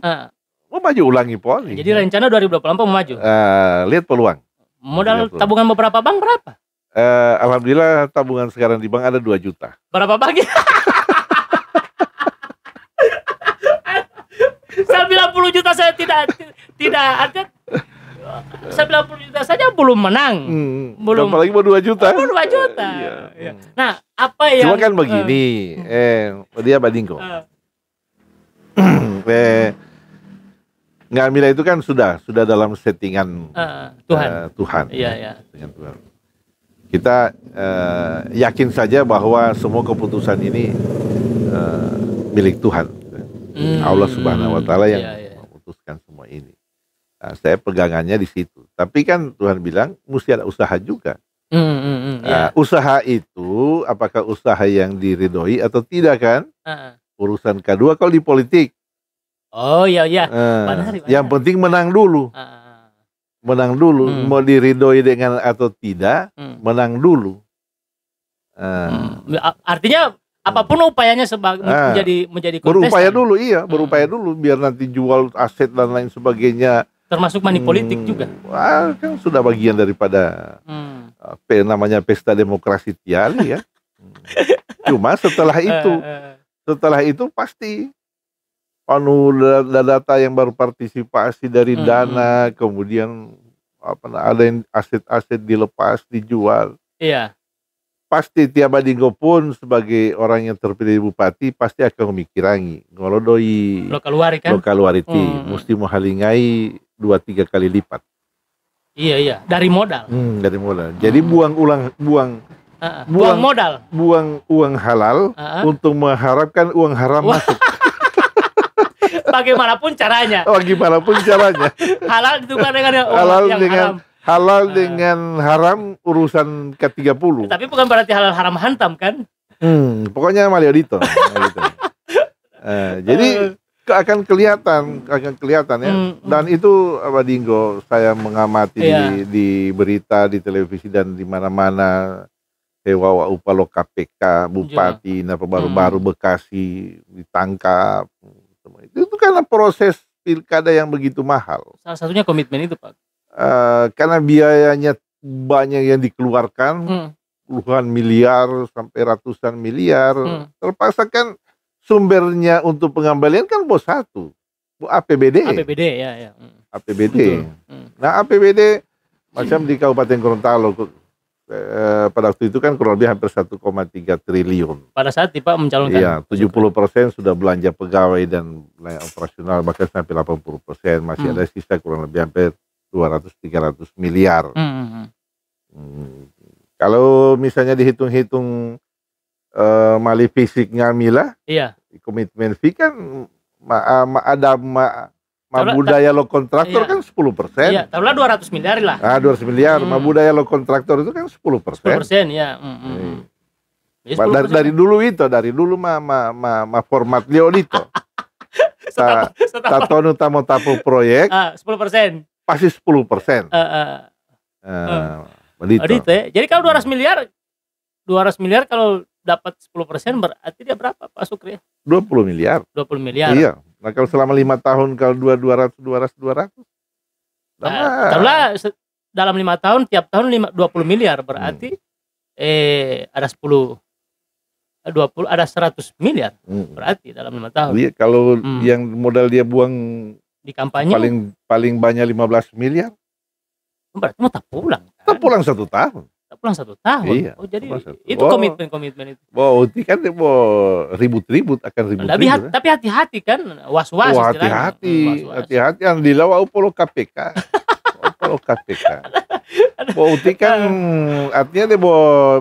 Mau maju ulangi poli. Jadi rencana 2024 mau maju. Lihat peluang. Modal tabungan beberapa bank berapa? Alhamdulillah tabungan sekarang di bank ada 2 juta. Berapa bank? 90 juta saya tidak artinya 90 juta saja belum menang. Belum. Apalagi mau 2 juta. 2 juta. Iya. Nah, apa yang cuma kan begini, dia Badingko. Ngamila itu kan sudah dalam settingan Tuhan. Iya. Dengan Tuhan. Kita yakin saja bahwa semua keputusan ini milik Tuhan. Allah Subhanahu wa taala yang memutuskan semua ini. Nah, saya pegangannya di situ. Tapi kan Tuhan bilang mesti ada usaha juga. Usaha itu apakah usaha yang diridhoi atau tidak kan? Urusan kedua kalau di politik. Oh iya. Yang penting menang dulu. Menang dulu. Mau diridhoi dengan atau tidak, menang dulu. Artinya apapun upayanya menjadi kontestan. Berupaya dulu biar nanti jual aset dan lain sebagainya. Termasuk money politik juga. Wah, kan sudah bagian daripada namanya pesta demokrasi Tiali ya. Cuma setelah itu pasti data yang baru partisipasi dari dana, kemudian ada yang aset-aset dilepas, dijual. Iya. Pasti tiap Badingko pun sebagai orang yang terpilih bupati pasti akan memikirangi ngolodoi lokaluariti mesti menghalingai 2-3 kali lipat. Iya, dari modal. Dari modal. Jadi buang modal. Buang uang halal untuk mengharapkan uang haram masuk. bagaimanapun caranya. Bagaimanapun caranya. Halal ditukar dengan halal yang dengan haram. Halal dengan haram urusan ke-30. Tapi bukan berarti halal haram hantam kan? Pokoknya Maliodito. Gitu. Jadi akan kelihatan ya. Dan itu Dinggo, saya mengamati di berita, di televisi dan di mana-mana. Hewa upalo KPK, bupati, baru-baru Bekasi ditangkap. Itu karena proses pilkada yang begitu mahal. Salah satunya komitmen itu, Pak. Karena biayanya banyak yang dikeluarkan, puluhan miliar sampai ratusan miliar. Terpaksa kan sumbernya untuk pengembalian kan bos satu, APBD. APBD ya. APBD. Nah APBD macam di Kabupaten Gorontalo pada waktu itu kan kurang lebih hampir 1,3 triliun. Pada saat Pak mencalonkan. Iya, 70% sudah belanja pegawai dan operasional, bahkan sampai 80%. Masih ada sisa kurang lebih hampir 200-300 miliar. Kalau misalnya dihitung-hitung mali fisiknya Mila, komitmen fee kan ada budaya lo kontraktor kan 10%. Iya, taruhlah 200 miliar lah. 200 miliar, budaya lo kontraktor itu kan 10%. 10% ya. Dari dulu format Leodito. Tatono tamo tapo proyek. 10%. Pasti 10%. Begitu ya. Jadi kalau 200 miliar kalau dapat 10% berarti dia berapa Pak Sukri? 20 miliar. 20 miliar. Iya. Nah kalau selama 5 tahun kalau 200. Taruhlah dalam 5 tahun tiap tahun 20 miliar berarti ada 100 miliar berarti dalam 5 tahun. Iya, kalau yang modal dia buang di kampanye paling banyak 15 miliar. Berarti mau tak pulang. Kan? Tak pulang 1 tahun. Pulang 1 tahun. Iya, jadi itu komitmen itu. Itu kan ribut-ribut akan ribut. Tapi hati-hati kan, was-was. Hati-hati yang dilawa upolo KPK. Kan artinya dia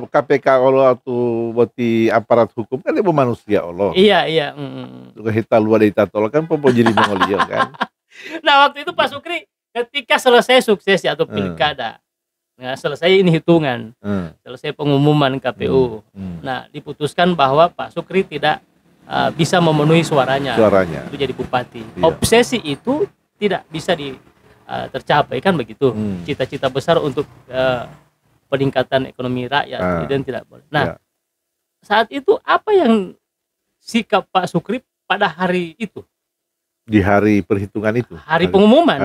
KPK Allah atau boti aparat hukum kan dia manusia Allah. Iya. Juga kita luar dari tatol kan popo jadi mongolio kan. Nah waktu itu Pak Sukri ketika selesai sukses atau pilkada. Nah, selesai ini hitungan, selesai pengumuman KPU. Nah, diputuskan bahwa Pak Sukri tidak bisa memenuhi suaranya. Itu jadi bupati. Iya. Obsesi itu tidak bisa tercapai kan begitu. Cita-cita besar untuk peningkatan ekonomi rakyat dan tidak boleh. Nah, saat itu apa yang sikap Pak Sukri pada hari itu? Di hari perhitungan itu. Hari pengumuman.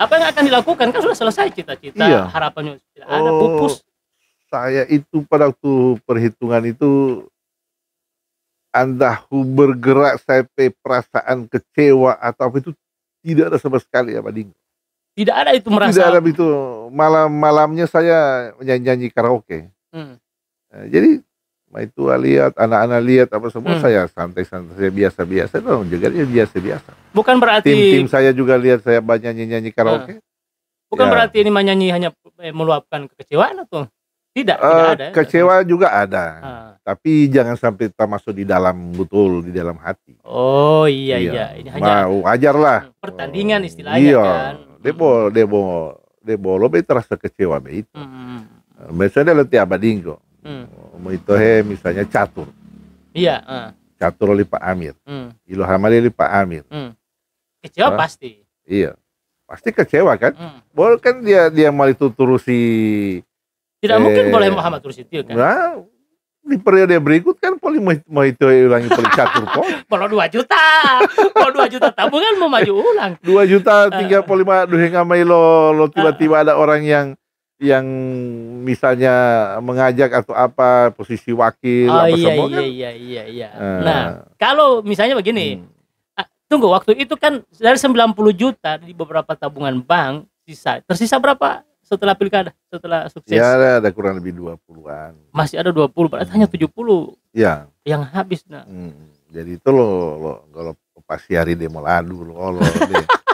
Apa yang akan dilakukan kan sudah selesai cita-cita harapannya tidak ada pupus. Saya itu pada waktu perhitungan itu bergerak sampai perasaan kecewa atau apa itu tidak ada sama sekali ya Pak Ding. Tidak ada itu merasa. Tidak ada itu, malamnya saya nyanyi karaoke. Jadi itu lihat anak-anak lihat apa semua saya santai-santai, saya biasa-biasa dong, juga dia biasa-biasa. Bukan berarti tim saya juga lihat saya banyak nyanyi karaoke. Bukan berarti ini menyanyi hanya meluapkan kekecewaan atau tidak ada. Kecewa juga ada. Tapi jangan sampai kita masuk di dalam di dalam hati. Oh iya. Ini hanya wajar lah. Pertandingan istilahnya kan. Debo lo terasa kecewa be itu. Misalnya lo tiap Badinggo. Itu misalnya catur. Iya. Catur oleh Pak Amir. Ilo Hamali oleh Pak Amir. Kecewa pasti. Iya. Pasti kecewa kan. Boleh kan dia mau itu terusi. Tidak mungkin boleh Muhammad terus itu kan. Nah, di periode berikut kan mau itu ulangi catur kok. Kalau 2 juta. Kalau 2 juta tabungan mau maju ulang. 2 juta 35 hingga lo tiba-tiba ada orang yang misalnya mengajak atau apa posisi wakil semua kan. Iya. Nah, kalau misalnya begini. Tunggu, waktu itu kan dari 90 juta di beberapa tabungan bank tersisa berapa setelah pilkada, setelah sukses? Ya ada kurang lebih 20-an. Masih ada 20, berarti hanya 70 ya yang habis. Nah. Jadi itu lo kalau pasti hari demo ladu lo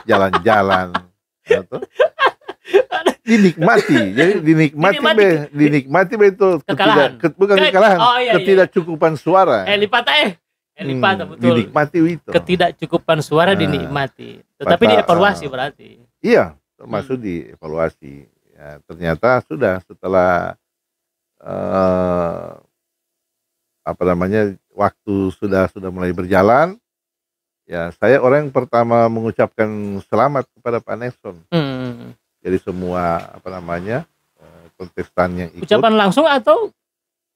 jalan-jalan. dinikmati. Jadi dinikmati itu kekalahan. Bukan kekalahan, ketidakcukupan suara. Lipat betul. Dinikmati itu. Ketidakcukupan suara dinikmati. Tetapi dievaluasi berarti. Iya, termasuk dievaluasi. Ya, ternyata sudah setelah waktu sudah mulai berjalan, ya saya orang yang pertama mengucapkan selamat kepada Pak Nelson. Jadi semua kontestan yang ikut. Ucapan langsung atau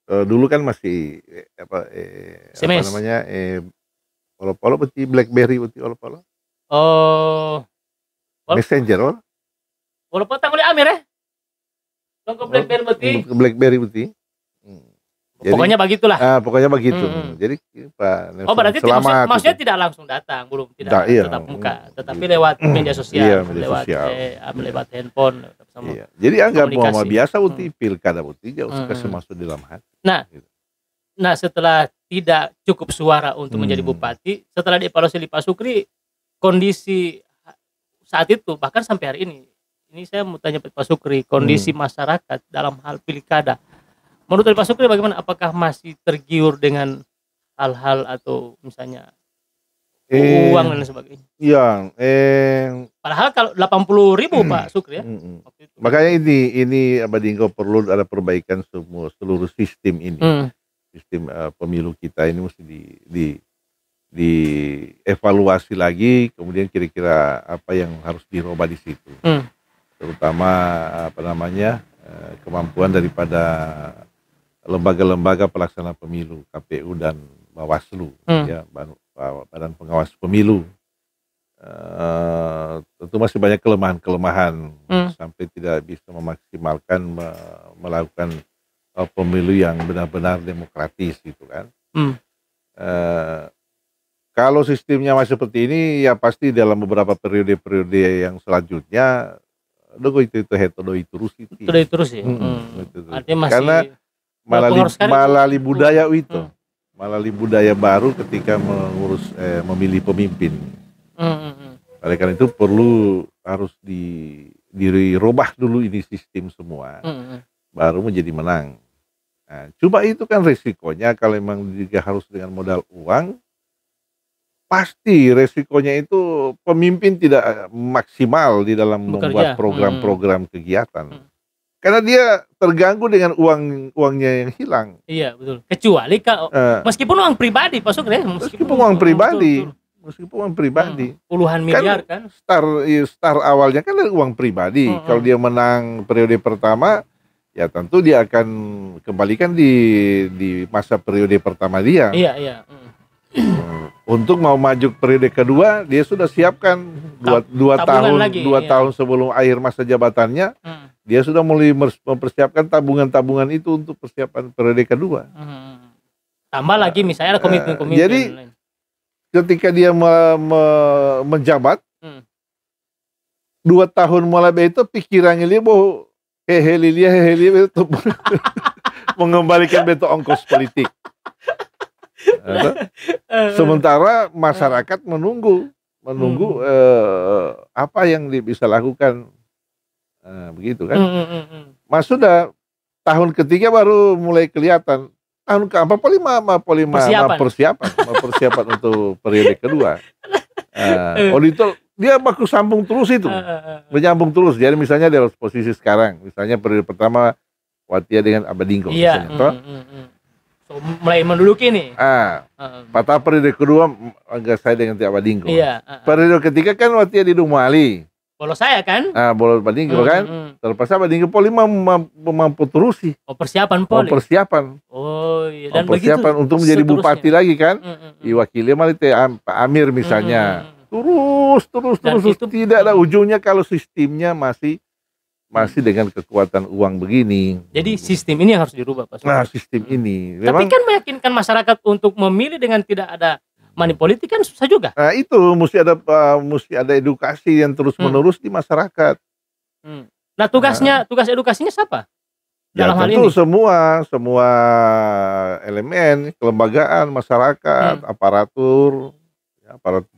dulu kan masih polo beti BlackBerry beti polo. Oh. Messenger polo tanggung di Amir ke BlackBerry beti. BlackBerry beti. Jadi, pokoknya begitulah. Pokoknya begitu. Jadi Pak Nelson berarti selamat. Maksudnya tidak langsung datang, belum tidak tetap muka, tetapi lewat media sosial, lewat handphone. Iya. Jadi anggap mau biasa uti pilkada uti jauh kasih masuk di dalam hati. Nah setelah tidak cukup suara untuk menjadi bupati, setelah dievaluasi oleh Pak Sukri, kondisi saat itu bahkan sampai hari ini saya mau tanya Pak Sukri, kondisi masyarakat dalam hal pilkada. Menurut Pak Sukri bagaimana? Apakah masih tergiur dengan hal-hal atau misalnya uang dan sebagainya? Iya. Padahal kalau 80.000 Pak Sukri ya. Makanya ini Abadinggo perlu ada perbaikan seluruh sistem ini. Sistem pemilu kita ini mesti dievaluasi lagi, kemudian kira-kira apa yang harus dirubah di situ. Terutama kemampuan daripada lembaga-lembaga pelaksana pemilu, KPU dan Bawaslu, ya, Badan Pengawas Pemilu. Tentu masih banyak kelemahan sampai tidak bisa memaksimalkan melakukan pemilu yang benar-benar demokratis gitu kan. Kalau sistemnya masih seperti ini, ya pasti dalam beberapa periode-periode yang selanjutnya itu terus itu. Terus ya. Artinya masih karena malali budaya itu. Malali budaya baru ketika memilih pemimpin. Oleh karena itu harus dirubah dulu ini sistem semua. Baru menjadi menang. Nah, cuma itu kan resikonya kalau memang juga harus dengan modal uang, pasti resikonya itu pemimpin tidak maksimal di dalam membuat program-program kegiatan. Karena dia terganggu dengan uangnya yang hilang. Iya betul. Kecuali kalau meskipun uang pribadi Pak Sukri, meskipun uang pribadi, puluhan miliar kan. Start awalnya kan dari uang pribadi. Kalau dia menang periode pertama, ya tentu dia akan kembalikan di masa periode pertama dia. Iya. Untuk mau maju periode kedua, dia sudah siapkan dua tahun sebelum akhir masa jabatannya. Dia sudah mulai mempersiapkan tabungan-tabungan itu untuk persiapan periode kedua. Tambah lagi misalnya ada komitmen-komitmen. Jadi ketika dia menjabat, 2 tahun mulai itu pikirannya dia bahwa hehelia itu mengembalikan beto ongkos politik. Sementara masyarakat menunggu apa yang dia bisa lakukan. Begitu kan. Mas sudah tahun ketiga baru mulai kelihatan. Tahun keempat persiapan untuk periode kedua. Auditor dia baku sambung terus itu. Menyambung terus. Jadi misalnya di posisi sekarang, misalnya periode pertama Watia dengan Abadinggo. Iya. So, mulai menduduki nih. Patah periode kedua enggak saya dengan Abadinggo. Iya. Periode ketiga kan Watia di Dumali. Bolos saya kan? Bolos Abadinggo kan. Terlepas Abadinggo poli mampu terusi. Persiapan poli. Persiapan. Oh iya. Dan persiapan begitu, untuk menjadi bupati lagi kan. Diwakili oleh Pak Amir misalnya. Terus tidak ada ujungnya kalau sistemnya masih dengan kekuatan uang begini. Jadi sistem ini yang harus dirubah Pak. Nah, sistem ini. Tapi kan meyakinkan masyarakat untuk memilih dengan tidak ada money politik kan susah juga. Nah, itu mesti ada edukasi yang terus-menerus di masyarakat. Nah, tugas edukasinya siapa? Dalam hal ini semua elemen, kelembagaan, masyarakat, aparatur,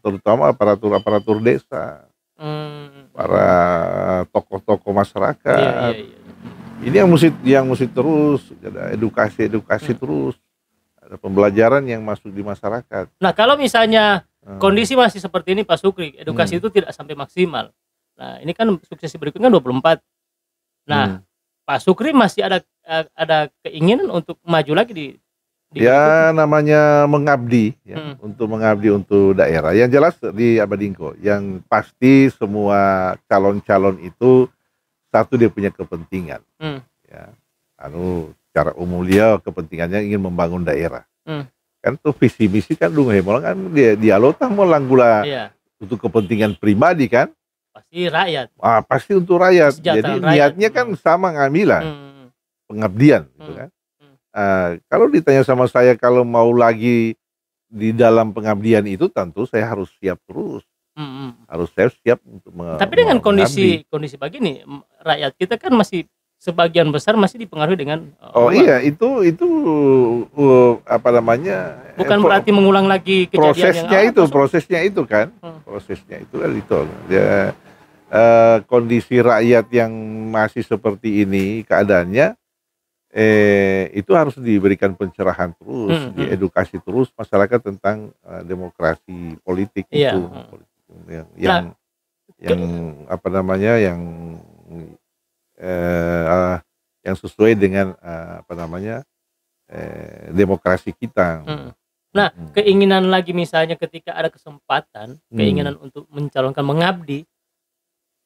terutama aparatur desa. para tokoh-tokoh masyarakat. Ini yang mesti terus ada edukasi terus, ada pembelajaran yang masuk di masyarakat. Nah, kalau misalnya kondisi masih seperti ini Pak Sukri, edukasi itu tidak sampai maksimal. Nah, ini kan suksesi berikutnya 24. Nah, Pak Sukri masih ada keinginan untuk maju lagi di ya namanya mengabdi ya, untuk mengabdi untuk daerah. Yang jelas di Abadingko, yang pasti semua calon-calon itu satu dia punya kepentingan. Ya, secara umum dia kepentingannya ingin membangun daerah. Kan tuh visi misi kan dung kan dia lotah mau langgula untuk kepentingan pribadi kan. Pasti rakyat. Pasti untuk rakyat. Jadi niatnya kan sama ngamilan pengabdian gitu kan. Kalau ditanya sama saya kalau mau lagi di dalam pengabdian itu tentu saya harus siap terus. Harus siap untuk tapi dengan kondisi begini, rakyat kita kan masih sebagian besar masih dipengaruhi dengan iya itu apa namanya, bukan berarti mengulang lagi kejadian prosesnya itu kan ya, kondisi rakyat yang masih seperti ini keadaannya, itu harus diberikan pencerahan terus, diedukasi terus masyarakat tentang demokrasi politik itu. Yang apa namanya yang sesuai dengan apa namanya demokrasi kita. Nah, keinginan lagi misalnya ketika ada kesempatan, keinginan untuk mencalonkan mengabdi,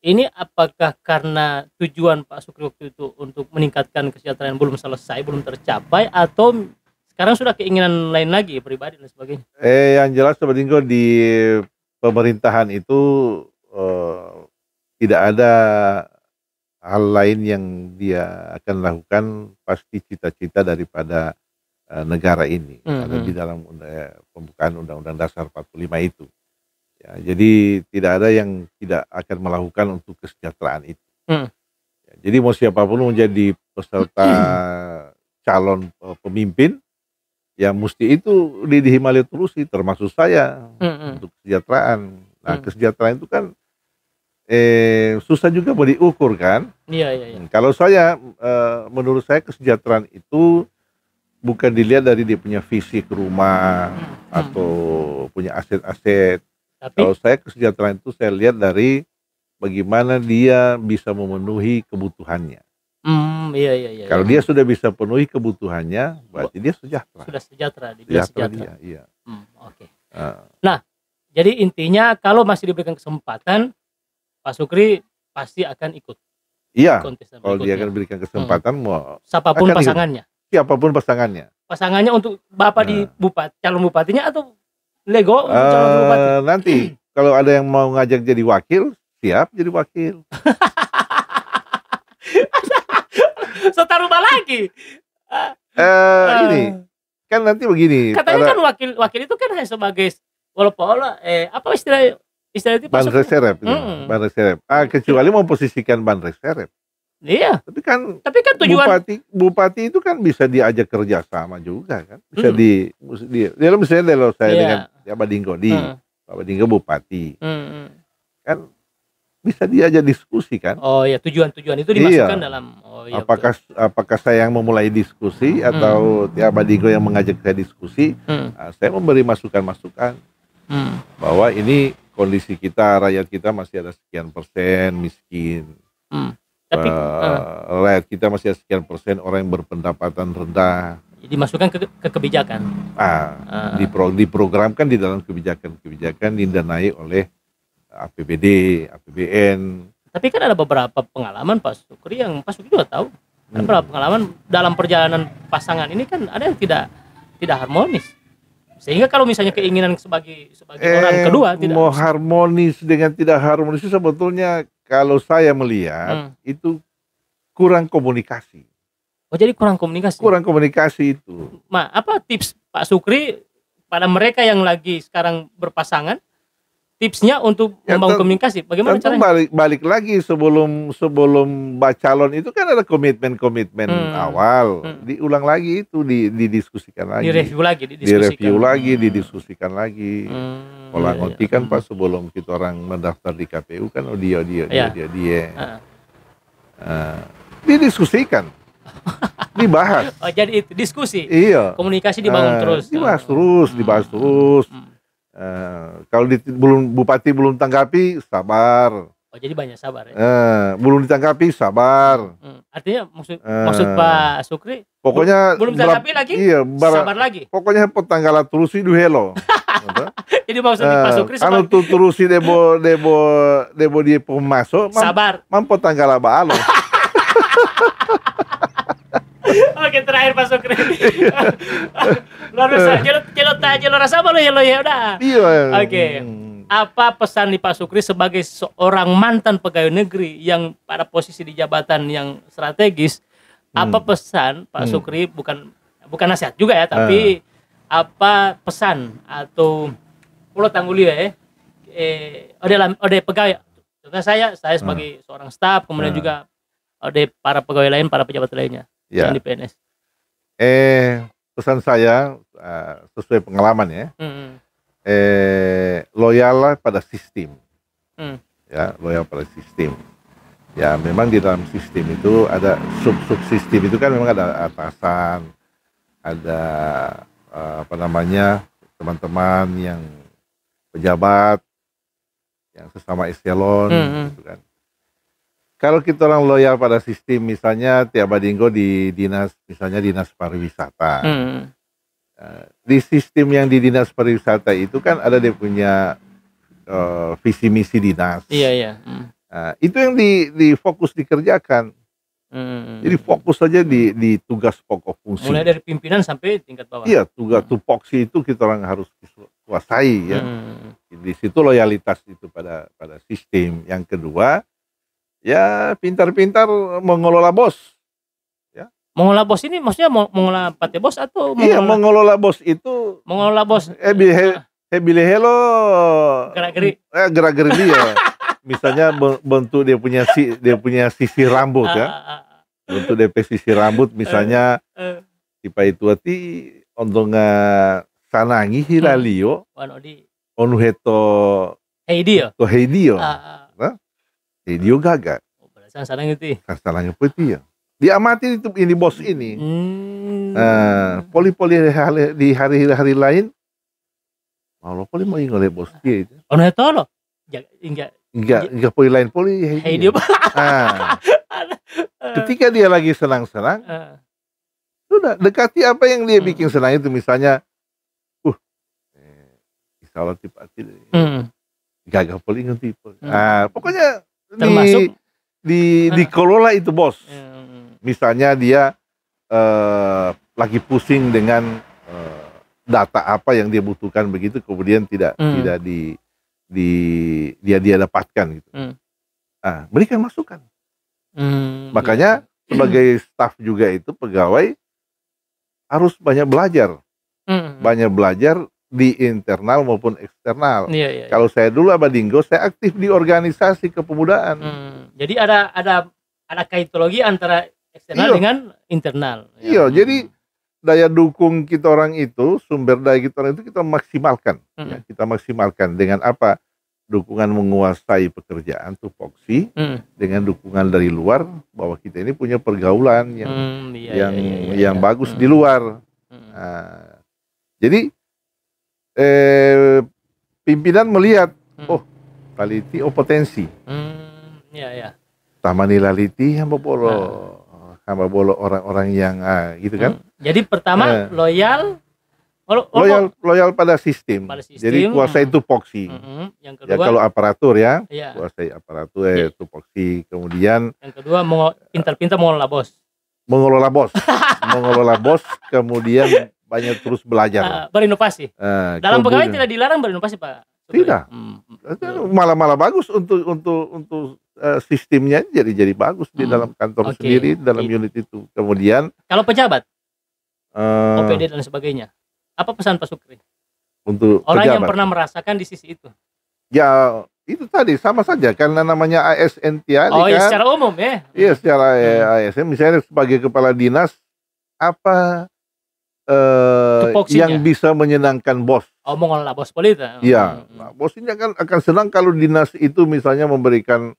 ini apakah karena tujuan Pak Sukri waktu itu untuk meningkatkan kesejahteraan belum selesai, belum tercapai, atau sekarang sudah keinginan lain lagi pribadi dan sebagainya? Yang jelas sebenarnya di pemerintahan itu tidak ada hal lain yang dia akan lakukan, pasti cita-cita daripada negara ini ada di dalam pembukaan Undang-Undang Dasar 45 itu. Ya, jadi tidak ada yang tidak akan melakukan untuk kesejahteraan itu. Ya, jadi mau siapapun menjadi peserta calon pemimpin, ya mesti itu dihimalai terus sih, termasuk saya untuk kesejahteraan. Nah, kesejahteraan itu kan susah juga mau diukur kan. Iya. Kalau saya menurut saya kesejahteraan itu bukan dilihat dari dia punya fisik rumah atau punya aset-aset. Kalau saya kesejahteraan itu saya lihat dari bagaimana dia bisa memenuhi kebutuhannya. Iya. Kalau dia sudah bisa penuhi kebutuhannya, berarti dia sejahtera. Sudah sejahtera. Dia, iya. Oke. Nah, jadi intinya kalau masih diberikan kesempatan, Pak Sukri pasti akan ikut. Iya. Kalau dia akan berikan kesempatan, mau siapapun pasangannya. Siapapun pasangannya. Pasangannya untuk Bapak di calon bupatinya atau Lego untuk calon bupati? Nanti kalau ada yang mau ngajak jadi wakil, siap jadi wakil. Setarubah lagi. Ini kan nanti begini. Katanya kan wakil itu kan hanya sebagai walaupun apa istilah itu ban reserve. Ban reserve. Kecuali mau posisikan ban reserve. Iya. Tapi kan tujuan bupati itu kan bisa diajak kerja sama juga kan. Bisa misalnya kalau saya dengan Abadingko Abadingko bupati. Kan bisa diajak diskusi kan. Oh ya, tujuan itu dimasukkan dalam. Apakah saya yang memulai diskusi atau Abadingko yang mengajak saya diskusi? Saya memberi masukan-masukan bahwa ini kondisi kita, rakyat kita masih ada sekian persen miskin. Tapi rakyat kita masih ada sekian persen orang yang berpendapatan rendah. Dimasukkan ke kebijakan. Diprogramkan di dalam kebijakan didanai oleh APBD, APBN. Tapi kan ada beberapa pengalaman Pak Sukri yang Pak Sukri juga tahu. Ada beberapa pengalaman dalam perjalanan pasangan ini kan ada yang tidak harmonis. Sehingga kalau misalnya keinginan sebagai orang kedua tidak mau harmonis dengan tidak harmonis itu sebetulnya kalau saya melihat itu kurang komunikasi. Oh, jadi kurang komunikasi. Kurang komunikasi itu. Apa tips Pak Sukri pada mereka yang lagi sekarang berpasangan tipsnya untuk membangun komunikasi, bagaimana caranya? Balik lagi sebelum calon itu kan ada komitmen awal, diulang lagi itu, didiskusikan lagi, direview lagi, didiskusikan lagi. Kalau ngerti kan pas sebelum kita orang mendaftar di KPU kan dia didiskusikan, dibahas. Oh, jadi itu diskusi. Iya. Komunikasi dibangun terus. Dibahas terus. Kalau bupati belum tanggapi, sabar. Oh, jadi banyak sabar ya. Belum ditanggapi, sabar. Artinya maksud Pak Sukri, pokoknya belum ditanggapi lagi, sabar lagi. Pokoknya petanggala terusi du helo. Jadi maksud Pak Sukri anu tu terusi debo dia pemasok, sabar. Mampo tanggala baalo. Oke, terakhir Pak Sukri. Luar biasa. Jelo rasa apa lo ya udah. Iya. Oke. Apa pesan nih Pak Sukri sebagai seorang mantan pegawai negeri yang pada posisi di jabatan yang strategis? Apa pesan Pak Sukri, bukan nasihat juga ya, tapi apa pesan atau kalau tangguli ya? Ada pegawai. Contoh saya sebagai seorang staf, kemudian juga ada para pegawai lain, para pejabat lainnya yang di PNS. Pesan saya sesuai pengalaman ya. Loyal pada sistem. Ya, loyal pada sistem. Ya, memang di dalam sistem itu ada sub-sistem itu kan memang ada atasan, ada teman-teman yang pejabat, yang sesama eselon, gitu kan. Kalau kita orang loyal pada sistem, misalnya tiap Badinggo di dinas pariwisata. Di sistem yang di dinas pariwisata itu kan ada dia punya visi misi dinas. Iya. Itu yang difokus dikerjakan. Jadi fokus saja di tugas pokok fungsi. Mulai dari pimpinan sampai tingkat bawah. Iya, tugas tupoksi itu kita orang harus kuasai ya. Di situ loyalitas itu pada sistem. Yang kedua, ya pintar-pintar mengelola bos. Ya. Mengelola bos ini maksudnya mengelola pate bos atau mengelola? Iya, mengelola bos itu. Mengelola bos. Bilehelo. Gerak-geri dia. Misalnya bentuk dia punya sisi rambut ya. Bentuk DP sisi rambut misalnya tipe itu ati ondonga sanangi hilalio. Onu heto Heidio. Heidio gaga. Sanang itu. Sanang putih ya. Diamati itu ini bos ini. Poli-poli di hari-hari lain. Kalau poli mau ngoleh bos dia itu. Onu heto lo. Enggak poli lain poli Heidio. Ketika dia lagi senang-senang, sudah dekati apa yang dia bikin senang itu, misalnya kalau tipe gagah poli ngerti. Pokoknya termasuk dikelola itu bos. Misalnya dia lagi pusing dengan data apa yang dia butuhkan begitu, kemudian tidak dia dapatkan gitu. Berikan masukan. Makanya sebagai staf juga itu pegawai harus banyak belajar. Banyak belajar di internal maupun eksternal. Kalau saya dulu Badinggo, saya aktif di organisasi kepemudaan. Jadi ada kaitologi antara eksternal dengan internal. Iya, jadi daya dukung kita orang itu, sumber daya kita orang itu kita maksimalkan. Ya, kita maksimalkan dengan apa? Dukungan menguasai pekerjaan tupoksi, dengan dukungan dari luar bahwa kita ini punya pergaulan yang bagus di luar. Jadi pimpinan melihat, taliti potensi. Tamani laliti hamba bolo orang-orang yang gitu kan. Jadi pertama loyal pada sistem. Jadi kuasai tupoksi. Yang kedua, ya kalau aparatur ya, kuasai aparatur tupoksi. Kemudian yang kedua pintar-pintar mengelola bos. Mengelola bos, kemudian banyak terus belajar. Berinovasi. Dalam pegawai tidak dilarang berinovasi, Pak. Tidak. Malah bagus untuk sistemnya jadi bagus di dalam kantor sendiri, dalam unit itu. Kemudian kalau pejabat, OPD dan sebagainya. Apa pesan Pak Sukri? Untuk orang pejabat yang pernah merasakan di sisi itu? Ya itu tadi sama saja karena namanya ASN tadi Oh ya kan. secara umum ya. Iya secara ASN misalnya sebagai kepala dinas apa yang bisa menyenangkan bos. Oh mengelola bos politik. Iya, nah, bos ini akan senang kalau dinas itu misalnya memberikan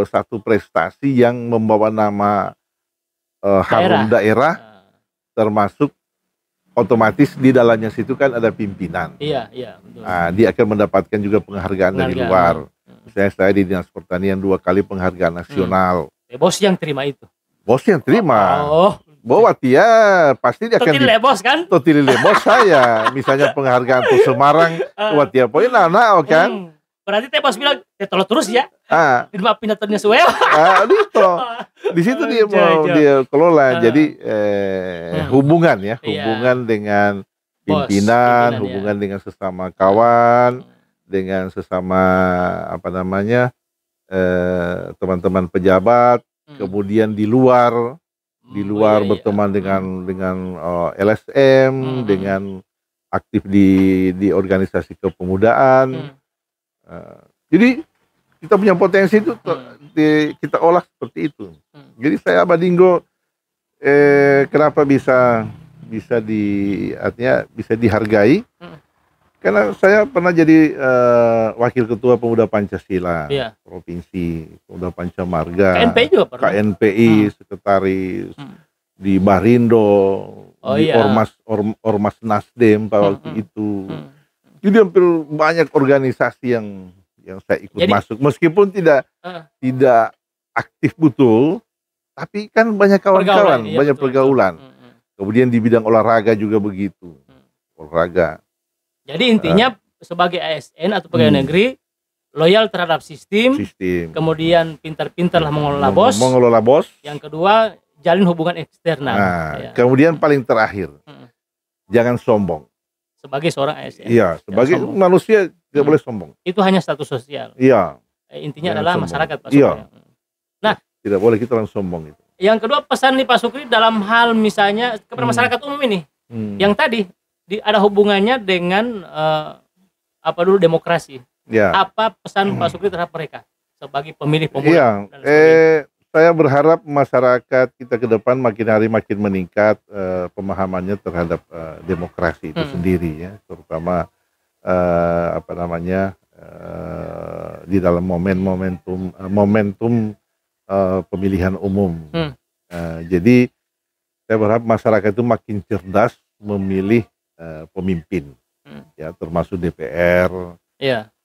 satu prestasi yang membawa nama harum daerah, termasuk otomatis di dalamnya situ kan ada pimpinan. Iya, betul. Nah, dia akan mendapatkan juga penghargaan dari luar. Misalnya saya di Dinas Pertanian 2 kali penghargaan nasional. Bos yang terima itu? Bos yang terima. Bahwa dia pasti dia akan bos kan? Totili bos saya. Misalnya penghargaan untuk Semarang, buat dia poin anak kan. Berarti teh bos bilang, tolong terus ya. Terima pindahannya suwe. Gitu. Di situ dia mau dia kelola. Jadi hubungan dengan pimpinan, hubungan dengan sesama kawan, dengan sesama teman-teman pejabat, kemudian di luar berteman dengan LSM, dengan aktif di organisasi kepemudaan. Jadi kita punya potensi itu kita olah seperti itu. Jadi saya Abadinggo kenapa bisa dihargai? Karena saya pernah jadi wakil ketua pemuda Pancasila provinsi, pemuda Pancamarga, KNPI juga pernah. KNPI, sekretaris di Barindo, di Ormas Nasdem pada waktu itu. Jadi hampir banyak organisasi yang saya ikut masuk, meskipun tidak aktif betul, tapi kan banyak kawan-kawan, banyak pergaulan. Kemudian di bidang olahraga juga begitu, olahraga. Jadi intinya sebagai ASN atau pegawai negeri loyal terhadap sistem, kemudian pintar-pintarlah mengelola bos. Yang kedua jalin hubungan eksternal. Kemudian paling terakhir, jangan sombong. Sebagai seorang ASN. Iya, sebagai manusia tidak boleh sombong. Itu hanya status sosial. Iya. Intinya adalah sombong. Masyarakat Pak Sukri. Iya. Nah, tidak boleh kita orang sombong itu. Yang kedua pesan nih Pak Sukri dalam hal misalnya kepada masyarakat umum ini. Yang tadi ada hubungannya dengan demokrasi. Ya. Apa pesan Pak Sukri terhadap mereka sebagai pemilih pemula? Iya. Saya berharap masyarakat kita ke depan makin hari makin meningkat pemahamannya terhadap demokrasi itu sendiri ya, terutama di dalam momentum pemilihan umum. Jadi saya berharap masyarakat itu makin cerdas memilih pemimpin, ya termasuk DPR.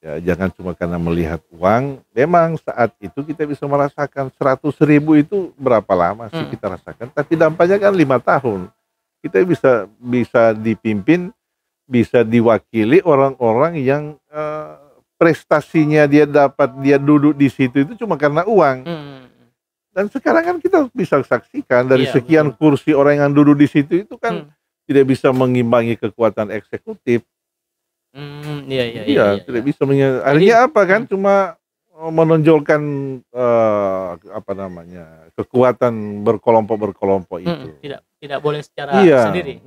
Ya, jangan cuma karena melihat uang. Memang saat itu kita bisa merasakan 100.000 itu berapa lama sih kita rasakan. Tapi dampaknya kan 5 tahun. Kita bisa dipimpin, bisa diwakili orang-orang yang prestasinya dia duduk di situ itu cuma karena uang. Dan sekarang kan kita bisa saksikan dari sekian kursi orang yang duduk di situ itu kan tidak bisa mengimbangi kekuatan eksekutif. Iya, tidak bisa akhirnya apa kan, cuma menonjolkan kekuatan berkelompok itu. Tidak boleh secara sendiri.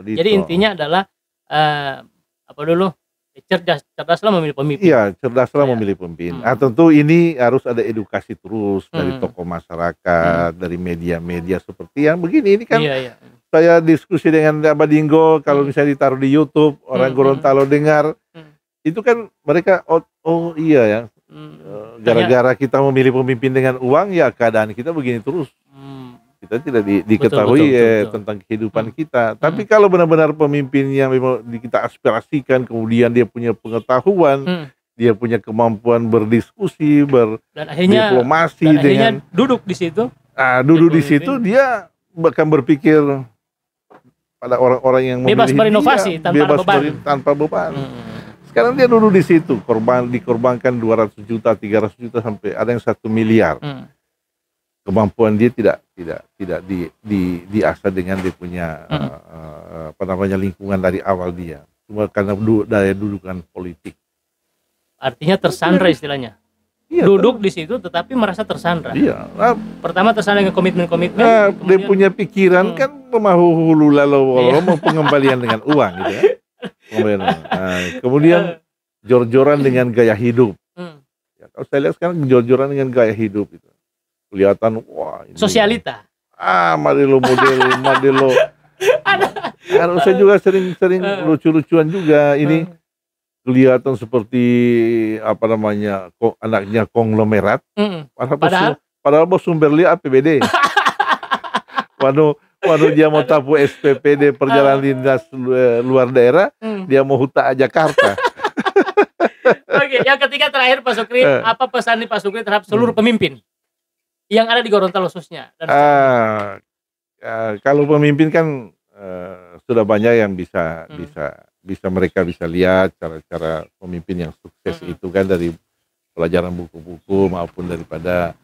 Jadi intinya adalah cerdaslah memilih pemimpin. Iya, cerdaslah memilih pemimpin. Tentu ini harus ada edukasi terus dari tokoh masyarakat, dari media-media seperti yang begini ini kan. Saya diskusi dengan Abadinggo, kalau misalnya ditaruh di YouTube, orang Gorontalo dengar, itu kan mereka, oh iya ya, gara-gara kita memilih pemimpin dengan uang, ya keadaan kita begini terus. Kita tidak diketahui betul. Tentang kehidupan kita. Tapi kalau benar-benar pemimpin yang memang kita aspirasikan, kemudian dia punya pengetahuan, dia punya kemampuan berdiskusi, berdiplomasi, dan akhirnya duduk di situ. Duduk di situ dia bahkan berpikir pada orang-orang yang bebas berinovasi tanpa beban. Sekarang dia duduk di situ, dikorbankan 200 juta, 300 juta sampai ada yang 1 miliar. Kemampuan dia tidak diasah dengan dia punya lingkungan dari awal dia. Cuma karena daya dudukan politik. Artinya tersandra istilahnya. Iya, duduk di situ tetapi merasa tersandra. Iya. Pertama tersandra dengan komitmen-komitmen. Dia punya pikiran kan pemahu lalu mau pengembalian dengan uang gitu ya. Kemudian jor-joran dengan gaya hidup. Ya, kalau saya lihat sekarang jor-joran dengan gaya hidup itu kelihatan wah ini sosialita. Modelo harus saya juga sering lucu-lucuan juga ini kelihatan seperti apa namanya anaknya konglomerat. Padahal bos sumber lihat APBD. Waduh dia mau tapu SPPD perjalanan dinas luar daerah, dia mau huta Jakarta. Oke, yang ketiga terakhir Pak Sukri, apa pesan Pak Sukri terhadap seluruh pemimpin yang ada di Gorontalo khususnya? Kalau pemimpin kan sudah banyak yang bisa mereka bisa lihat cara-cara pemimpin yang sukses itu kan dari pelajaran buku-buku maupun daripada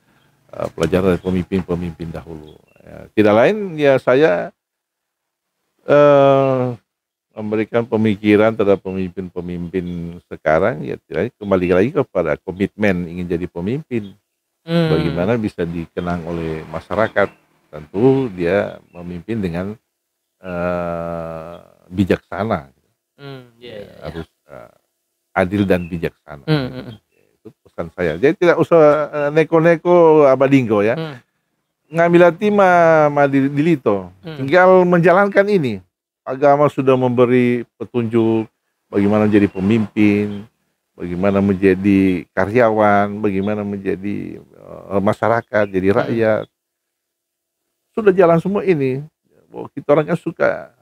pelajaran dari pemimpin dahulu. Ya, tidak lain ya saya memberikan pemikiran terhadap pemimpin sekarang ya tidak kembali lagi kepada komitmen ingin jadi pemimpin. Bagaimana bisa dikenang oleh masyarakat, tentu dia memimpin dengan bijaksana, harus adil dan bijaksana. Itu pesan saya. Jadi tidak usah neko-neko abadinggo ya. Ngambil hati mah dilito. Tinggal menjalankan ini. Agama sudah memberi petunjuk bagaimana menjadi pemimpin, bagaimana menjadi karyawan, bagaimana menjadi masyarakat, jadi rakyat. Sudah jalan semua ini. Kita orang kan suka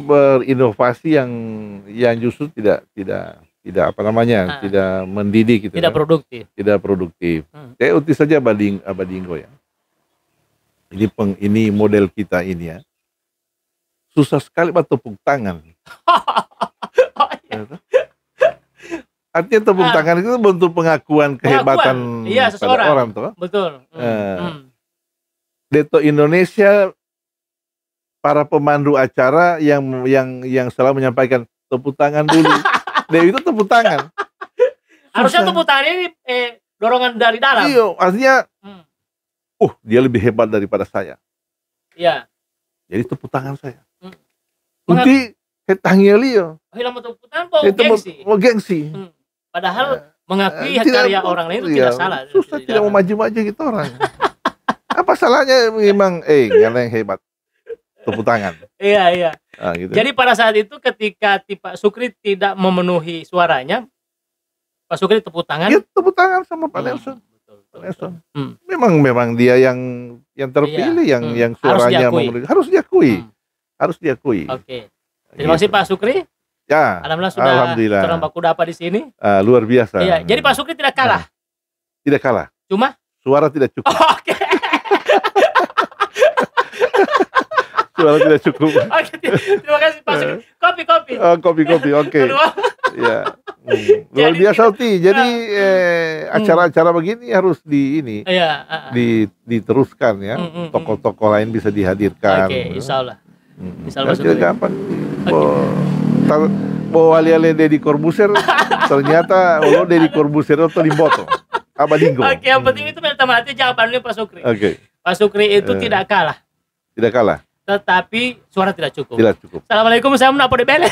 berinovasi yang justru tidak apa namanya, tidak mendidik gitu. Tidak produktif. Tidak produktif. Kayak utis saja abadinggo ya. Ini model kita ini ya. Susah sekali buat tepuk tangan. Artinya tepuk tangan itu bentuk pengakuan kehebatan pada orang tuh. Betul. Deto Indonesia para pemandu acara yang selalu menyampaikan tepuk tangan dulu. Dewi itu tepuk tangan. Harusnya tepuk tangan ini dorongan dari dalam. Iya, artinya dia lebih hebat daripada saya. Iya. Jadi tepuk tangan saya. Nanti ketangnya liyo. Hilang tepuk tangan mau gengsi. Padahal mengakui karya orang lain itu tidak salah. Susah tidak mau maju-maju gitu orang. Apa salahnya memang yang hebat tepuk tangan. Iya. Gitu. Jadi pada saat itu ketika Pak Sukri tidak memenuhi suaranya, Pak Sukri tepuk tangan. Iya, tepuk tangan sama Pak Nelson. Nelson. Memang dia yang terpilih, yang suaranya harus diakui. Harus diakui. Oke. Terima kasih Pak Sukri. Ya. Alhamdulillah seorang baku dapat di sini. Luar biasa. Iya. Jadi Pak Sukri tidak kalah. Tidak kalah. Cuma suara tidak cukup. Oke. Suara tidak cukup. Oke. Terima kasih Pak Sukri. Kopi. Kopi. Oke. Ya. Luar biasa Uti. Jadi acara-acara begini harus diteruskan ya. Tokoh-tokoh lain bisa dihadirkan. Oke, insyaallah. Tidak gampang. Bawa ali-ali Deddy Corbuzier ternyata Deddy Corbuzier itu limboto. Abadinggo. Oke, yang penting itu mati jawabannya Pak Sukri. Oke. Pak Sukri itu tidak kalah. Tidak kalah. Tetapi suara tidak cukup. Tidak cukup. Assalamualaikum, saya menapor di bele.